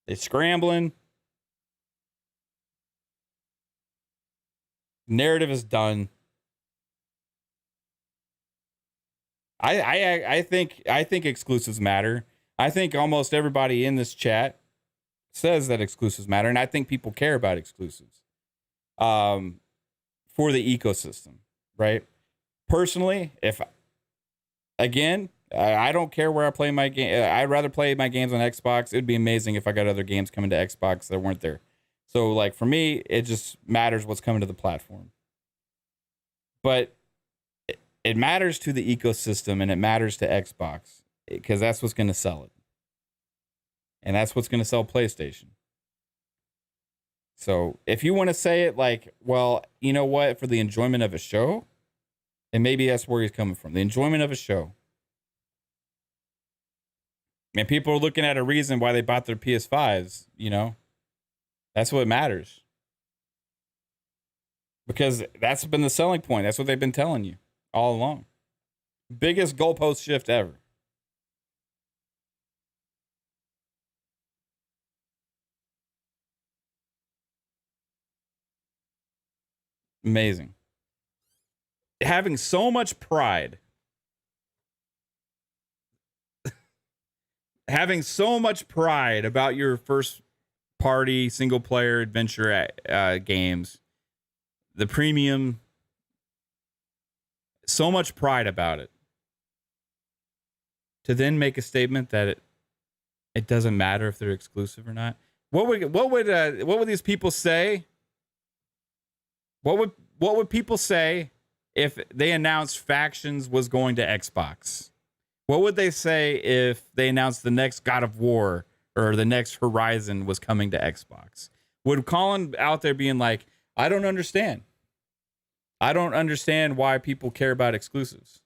They're scrambling. Narrative is done. I think exclusives matter. I think almost everybody in this chat says that exclusives matter, and I think people care about exclusives for the ecosystem, right? Personally, I don't care where I play my game. I'd rather play my games on Xbox. It would be amazing if I got other games coming to Xbox that weren't there. So, like, for me, it just matters what's coming to the platform. But it matters to the ecosystem and it matters to Xbox because that's what's going to sell it. And that's what's going to sell PlayStation. So if you want to say it like, well, you know what, for the enjoyment of a show, and maybe that's where he's coming from, the enjoyment of a show. And people are looking at a reason why they bought their PS5s, you know, that's what matters. Because that's been the selling point. That's what they've been telling you all along. Biggest goalpost shift ever. Amazing. Having so much pride. Having so much pride about your first party single player adventure games. The premium. So much pride about it. To then make a statement that it doesn't matter if they're exclusive or not. What would these people say? What would people say if they announced Factions was going to Xbox? What would they say if they announced the next God of War or the next Horizon was coming to Xbox? Would Colin out there being like, I don't understand. I don't understand why people care about exclusives.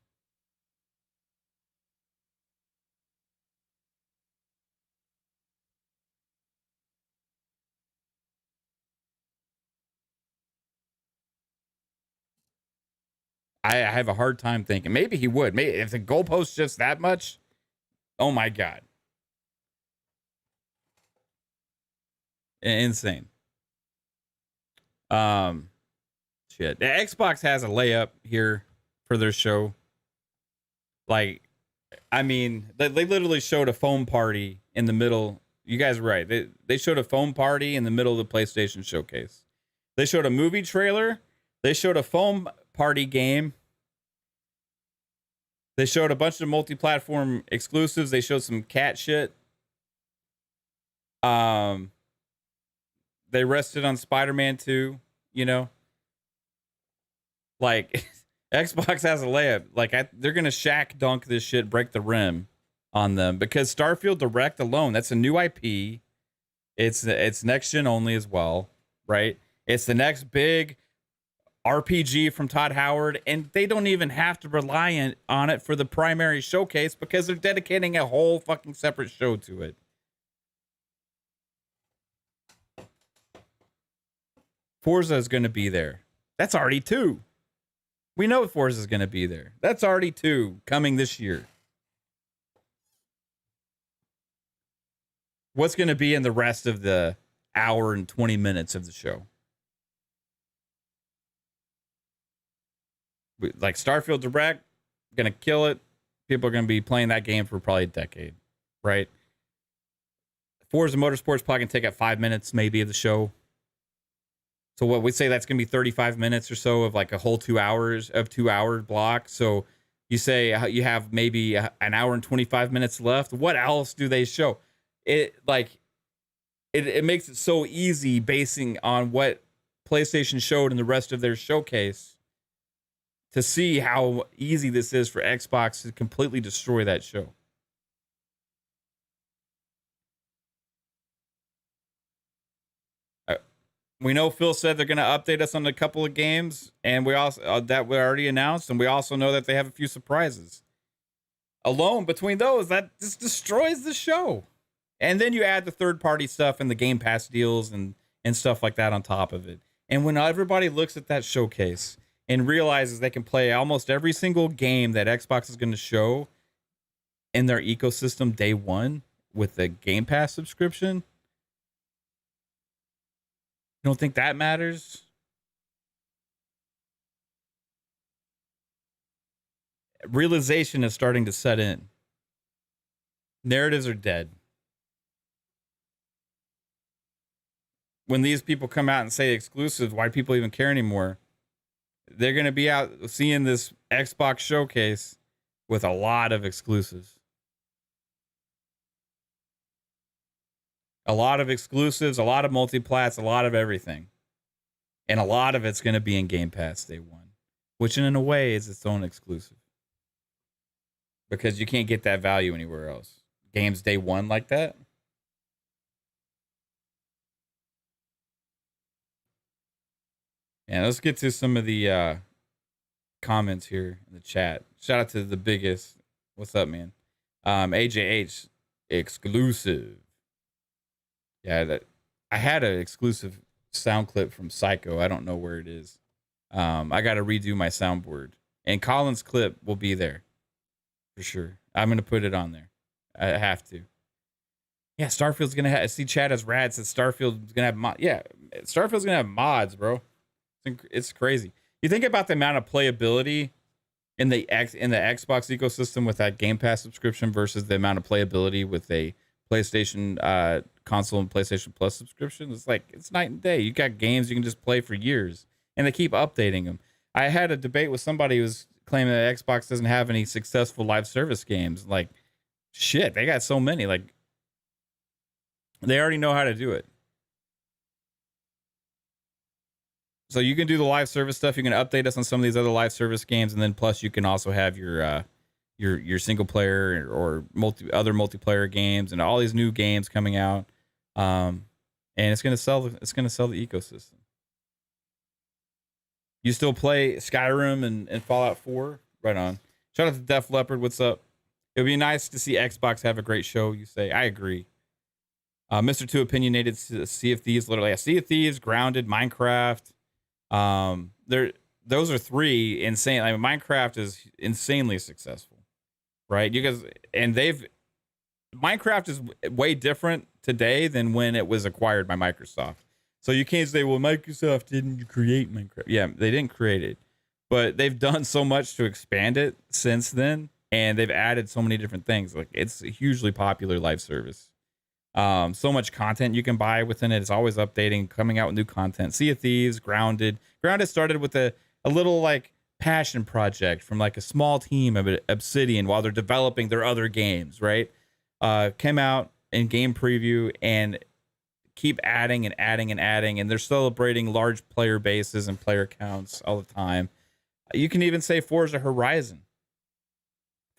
I have a hard time thinking. Maybe he would. Maybe if the goalpost just that much. Oh my God. Insane. Shit. The Xbox has a layup here for their show. Like, I mean, they literally showed a foam party in the middle. You guys are right. They showed a foam party in the middle of the PlayStation showcase. They showed a movie trailer. They showed a foam party game. They showed a bunch of multi-platform exclusives. They showed some cat shit. They rested on Spider-Man 2, you know? Like, Xbox has a layup. Like they're gonna shack dunk this shit, break the rim on them because Starfield Direct alone, that's a new IP. It's next gen only as well, right? It's the next big RPG from Todd Howard, and they don't even have to rely on it for the primary showcase because they're dedicating a whole fucking separate show to it. Forza is going to be there. That's already 2. We know Forza is going to be there. That's already 2 coming this year. What's going to be in the rest of the hour and 20 minutes of the show? Like Starfield Direct, going to kill it. People are going to be playing that game for probably a decade, right? Forza Motorsport's probably going to take up 5 minutes maybe of the show. So what we say that's going to be 35 minutes or so of like a whole 2 hours of 2-hour block. So you say you have maybe an hour and 25 minutes left. What else do they show? It makes it so easy basing on what PlayStation showed in the rest of their showcase to see how easy this is for Xbox to completely destroy that show. We know Phil said they're going to update us on a couple of games, and we also that we already announced, and we also know that they have a few surprises. Alone between those, that just destroys the show. And then you add the third-party stuff and the Game Pass deals and stuff like that on top of it. And when everybody looks at that showcase and realizes they can play almost every single game that Xbox is going to show in their ecosystem day one with the Game Pass subscription, you don't think that matters? Realization is starting to set in. Narratives are dead. When these people come out and say exclusive, why do people even care anymore? They're going to be out seeing this Xbox showcase with a lot of exclusives. A lot of exclusives, a lot of multiplats, a lot of everything. And a lot of it's going to be in Game Pass day one, which in a way is its own exclusive. Because you can't get that value anywhere else. Games day one like that. And let's get to some of the comments here in the chat. Shout out to the biggest. What's up, man? AJH exclusive. Yeah, I had an exclusive sound clip from Psycho. I don't know where it is. I got to redo my soundboard. And Colin's clip will be there for sure. I'm going to put it on there. I have to. Yeah, Starfield's going to have... See, Chad as Rad said Starfield's going to have... Yeah, Starfield's going to have mods, bro. It's crazy. You think about the amount of playability in the Xbox ecosystem with that Game Pass subscription versus the amount of playability with a PlayStation console and PlayStation Plus subscription. It's night and day. You got games you can just play for years, and they keep updating them. I had a debate with somebody who was claiming that Xbox doesn't have any successful live service games. Like, shit, they got so many. Like, they already know how to do it. So you can do the live service stuff. You can update us on some of these other live service games, and then plus you can also have your single player or other multiplayer games and all these new games coming out. And it's gonna sell the ecosystem. You still play Skyrim and Fallout 4? Right on. Shout out to Def Leppard. What's up? It would be nice to see Xbox have a great show. You say I agree. Mr. Too Opinionated. Sea of Thieves. Literally, Sea of Thieves, Grounded, Minecraft. Those are three insane. I mean, Minecraft is insanely successful, right? Minecraft is way different today than when it was acquired by Microsoft. So you can't say, well, Microsoft didn't create Minecraft. Yeah, they didn't create it, but they've done so much to expand it since then, and they've added so many different things. Like, it's a hugely popular live service. So much content you can buy within it. It's always updating, coming out with new content. Sea of Thieves, Grounded started with a little like passion project from like a small team of Obsidian while they're developing their other games, right? Came out in game preview and keep adding and adding and adding, and they're celebrating large player bases and player counts all the time. You can even say Forza Horizon.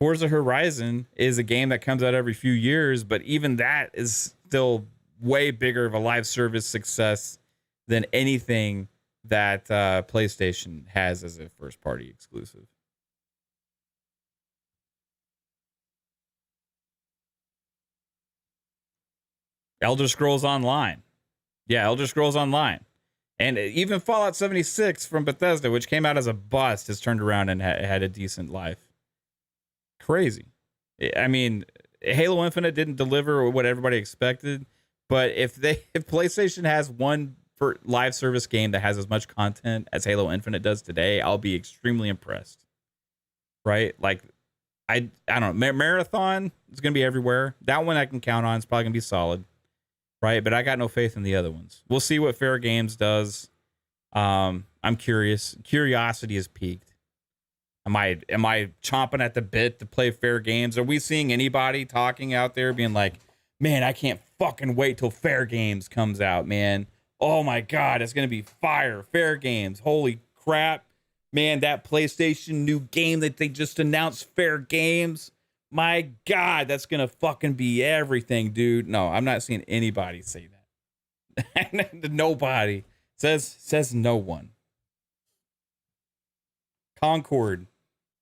Forza Horizon is a game that comes out every few years, but even that is still way bigger of a live service success than anything that PlayStation has as a first party exclusive. Elder Scrolls Online. Yeah, Elder Scrolls Online. And even Fallout 76 from Bethesda, which came out as a bust, has turned around and had a decent life. Crazy. I mean, Halo Infinite didn't deliver what everybody expected, but if PlayStation has one for live service game that has as much content as Halo Infinite does today, I'll be extremely impressed. Right? Like, I don't know. Marathon is going to be everywhere. That one I can count on. It's probably going to be solid. Right? But I got no faith in the other ones. We'll see what Fair Games does. I'm curious. Curiosity has peaked. Am I chomping at the bit to play Fair Games? Are we seeing anybody talking out there being like, man, I can't fucking wait till Fair Games comes out, man. Oh my God, it's going to be fire. Fair Games. Holy crap. Man, that PlayStation new game that they just announced, Fair Games. My God, that's going to fucking be everything, dude. No, I'm not seeing anybody say that. Nobody. Says no one. Concord.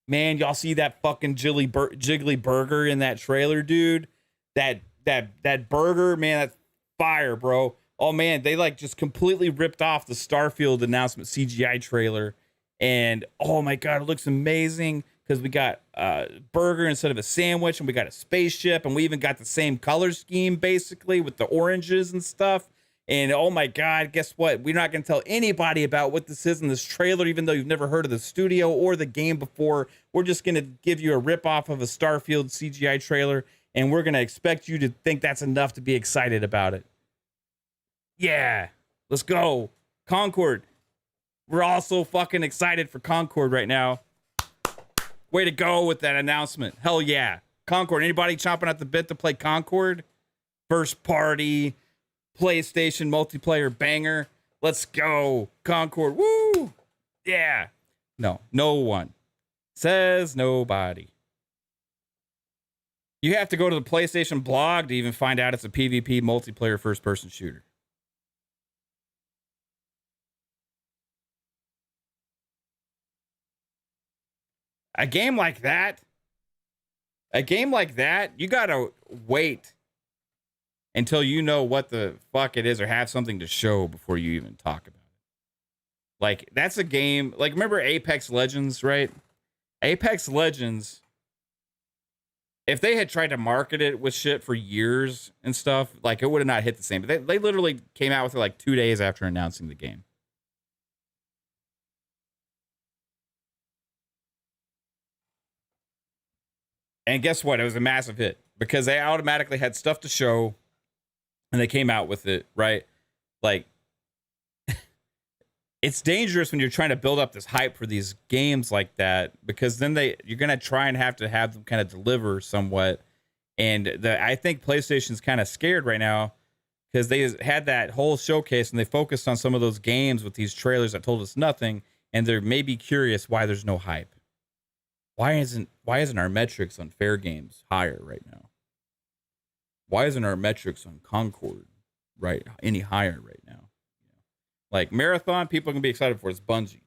Man, y'all see that fucking jiggly burger in that trailer, dude? That burger, man, that's fire, bro. Oh man, they like just completely ripped off the Starfield announcement CGI trailer. And oh my God, it looks amazing because we got a burger instead of a sandwich, and we got a spaceship, and we even got the same color scheme basically with the oranges and stuff. And oh my God, guess what? We're not going to tell anybody about what this is in this trailer, even though you've never heard of the studio or the game before. We're just going to give you a ripoff of a Starfield CGI trailer, and we're going to expect you to think that's enough to be excited about it. Yeah, let's go. Concord. We're all so fucking excited for Concord right now. Way to go with that announcement. Hell yeah. Concord. Anybody chomping at the bit to play Concord? First party PlayStation multiplayer banger. Let's go. Concord. Woo. Yeah. No one. Says nobody. You have to go to the PlayStation blog to even find out it's a PvP multiplayer first-person shooter. A game like that, you gotta wait until you know what the fuck it is or have something to show before you even talk about it. Like, that's a game, like, remember Apex Legends, right? Apex Legends, if they had tried to market it with shit for years and stuff, like, it would have not hit the same. But they literally came out with it like 2 days after announcing the game. And guess what? It was a massive hit because they automatically had stuff to show and they came out with it, right? Like, it's dangerous when you're trying to build up this hype for these games like that, because then you're going to try and have them kind of deliver somewhat. And I think PlayStation's kind of scared right now because they had that whole showcase and they focused on some of those games with these trailers that told us nothing. And they're maybe curious why there's no hype. Why isn't our metrics on Fair Games higher right now? Why isn't our metrics on Concord any higher right now? Like Marathon, people can be excited for. It's Bungie.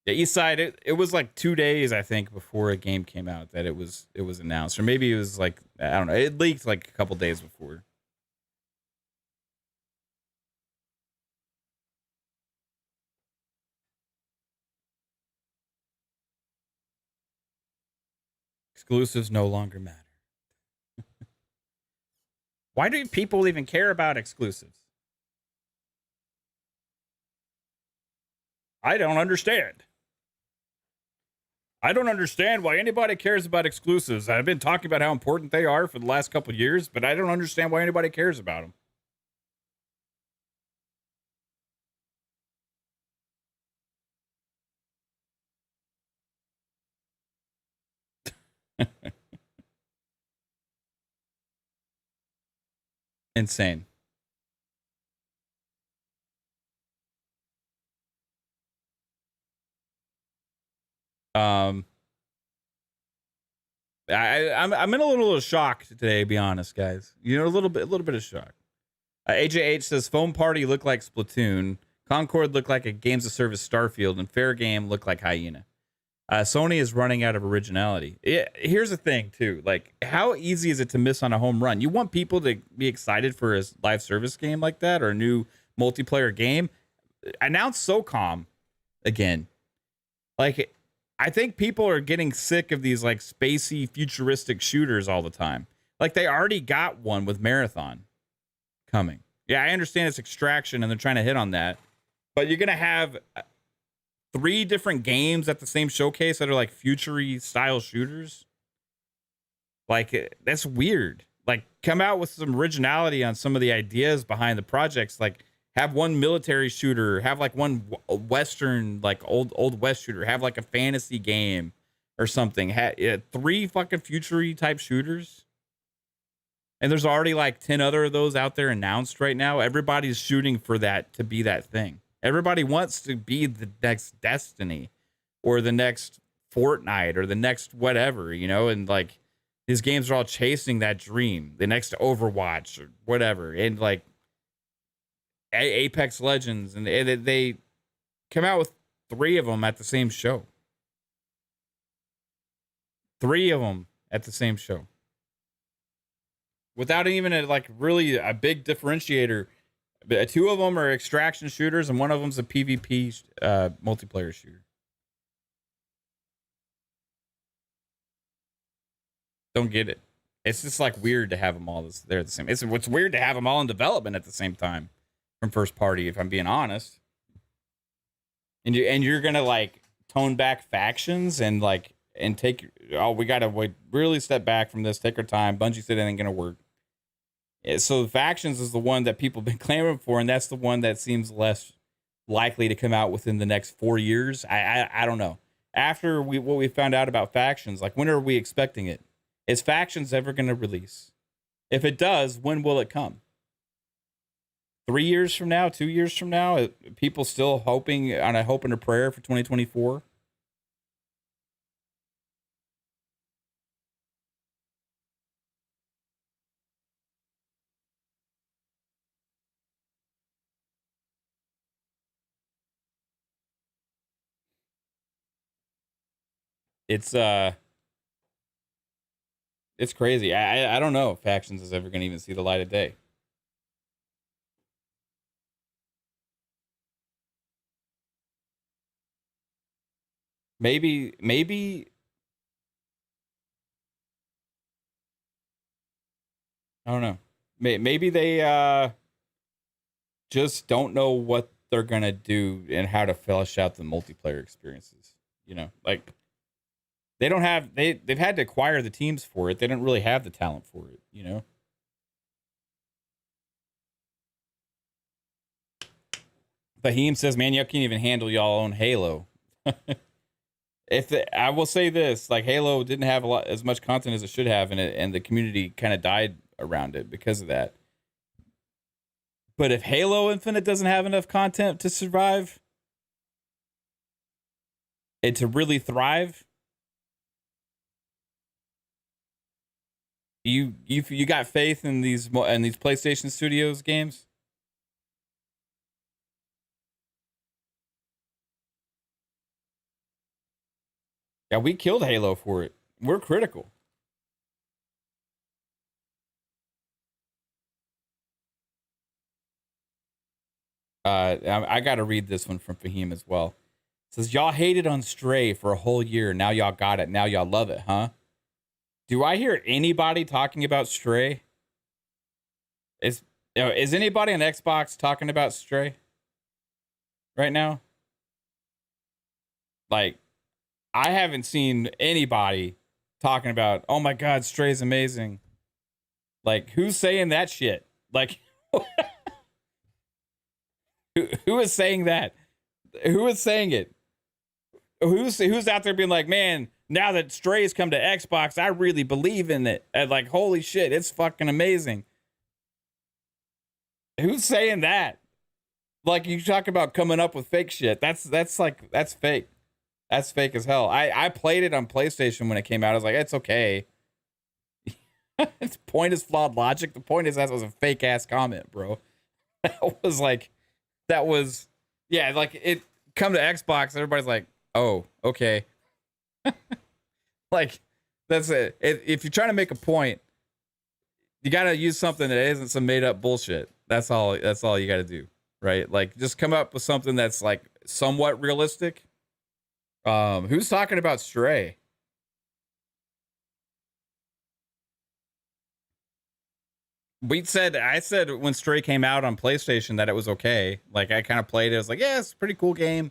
The East Side, it was like 2 days, I think, before a game came out that it was announced, or maybe it was like, I don't know, it leaked like a couple days before. Exclusives no longer matter. Why do people even care about exclusives? I don't understand. I don't understand why anybody cares about exclusives. I've been talking about how important they are for the last couple of years, but I don't understand why anybody cares about them. Insane. I'm in a little shock today, to be honest, guys. You know, a little bit of shock. AJH says Foam Party looked like Splatoon, Concord looked like a Games of Service Starfield, and Fair Game looked like Hyena. Sony is running out of originality. Here's the thing, too. Like, how easy is it to miss on a home run? You want people to be excited for a live service game like that or a new multiplayer game? Announce SOCOM again. Like, I think people are getting sick of these, like, spacey, futuristic shooters all the time. Like, they already got one with Marathon coming. Yeah, I understand it's Extraction, and they're trying to hit on that. But you're going to have 3 different games at the same showcase that are like future-y style shooters. Like, that's weird. Like, come out with some originality on some of the ideas behind the projects. Like, have one military shooter, have like one Western, like old West shooter, have like a fantasy game or something. 3 fucking future-y type shooters. And there's already like 10 other of those out there announced right now. Everybody's shooting for that to be that thing. Everybody wants to be the next Destiny or the next Fortnite or the next whatever, you know, and like these games are all chasing that dream, the next Overwatch or whatever. And like Apex Legends, and they come out with 3 of them at the same show. 3 of them at the same show. Without even really a big differentiator. 2 of them are extraction shooters, and one of them's a PvP multiplayer shooter. Don't get it. It's just like weird to have them all there at the same. It's weird to have them all in development at the same time from first party, if I'm being honest. And you're gonna like tone back factions and take. Oh, we gotta really step back from this. Take our time. Bungie said it ain't gonna work. So factions is the one that people have been clamoring for, and that's the one that seems less likely to come out within the next 4 years. I don't know. After what we found out about factions, like when are we expecting it? Is factions ever going to release? If it does, when will it come? 3 years from now? 2 years from now? People still hoping on a hope and a prayer for 2024? It's crazy. I don't know if factions is ever going to even see the light of day. Maybe I don't know. Maybe they just don't know what they're going to do and how to flesh out the multiplayer experiences, you know? Like they don't have they've had to acquire the teams for it. They don't really have the talent for it, you know. Fahim says, "Man, y'all can't even handle y'all own Halo." I will say this, like Halo didn't have as much content as it should have, and the community kind of died around it because of that. But if Halo Infinite doesn't have enough content to survive and to really thrive, you got faith in these PlayStation Studios games? Yeah, we killed Halo for it. We're critical. I got to read this one from Fahim as well. It says, y'all hated on Stray for a whole year. Now y'all got it. Now y'all love it, huh? Do I hear anybody talking about Stray? Is anybody on Xbox talking about Stray right now? Like, I haven't seen anybody talking about, oh my God, Stray's amazing. Like, who's saying that shit? Like, who is saying that? Who is saying it? Who's out there being like, man, now that Stray's come to Xbox, I really believe in it. And like, holy shit, it's fucking amazing. Who's saying that? Like, you talk about coming up with fake shit. That's fake. That's fake as hell. I played it on PlayStation when it came out. I was like, it's okay. Its point is flawed logic. The point is that was a fake ass comment, bro. That was yeah, like it come to Xbox, everybody's like, oh, okay. Like that's it. If you're trying to make a point, you gotta use something that isn't some made up bullshit. That's all you gotta do, right? Like just come up with something that's like somewhat realistic. Who's talking about Stray? I said when Stray came out on PlayStation that it was okay. Like I kind of played it. I was like, yeah, it's a pretty cool game.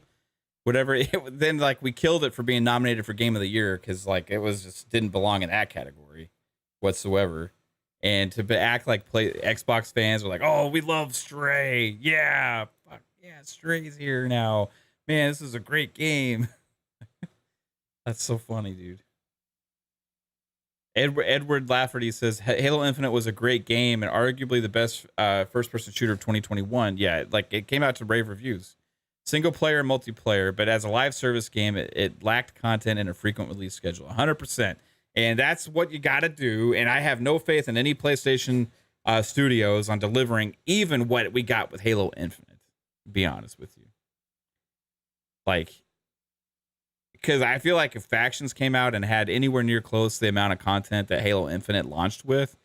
Whatever. Then like we killed it for being nominated for Game of the Year because like it was just didn't belong in that category whatsoever. And to act like Xbox fans were like, oh, we love Stray. Yeah, fuck yeah, Stray's here now. Man, this is a great game. That's so funny, dude. Edward Lafferty says Halo Infinite was a great game and arguably the best first-person shooter of 2021. Yeah, like it came out to rave reviews. Single player, multiplayer, but as a live service game, it lacked content and a frequent release schedule. 100%. And that's what you got to do. And I have no faith in any PlayStation studios on delivering even what we got with Halo Infinite, to be honest with you. Like, because I feel like if Factions came out and had anywhere near close to the amount of content that Halo Infinite launched with,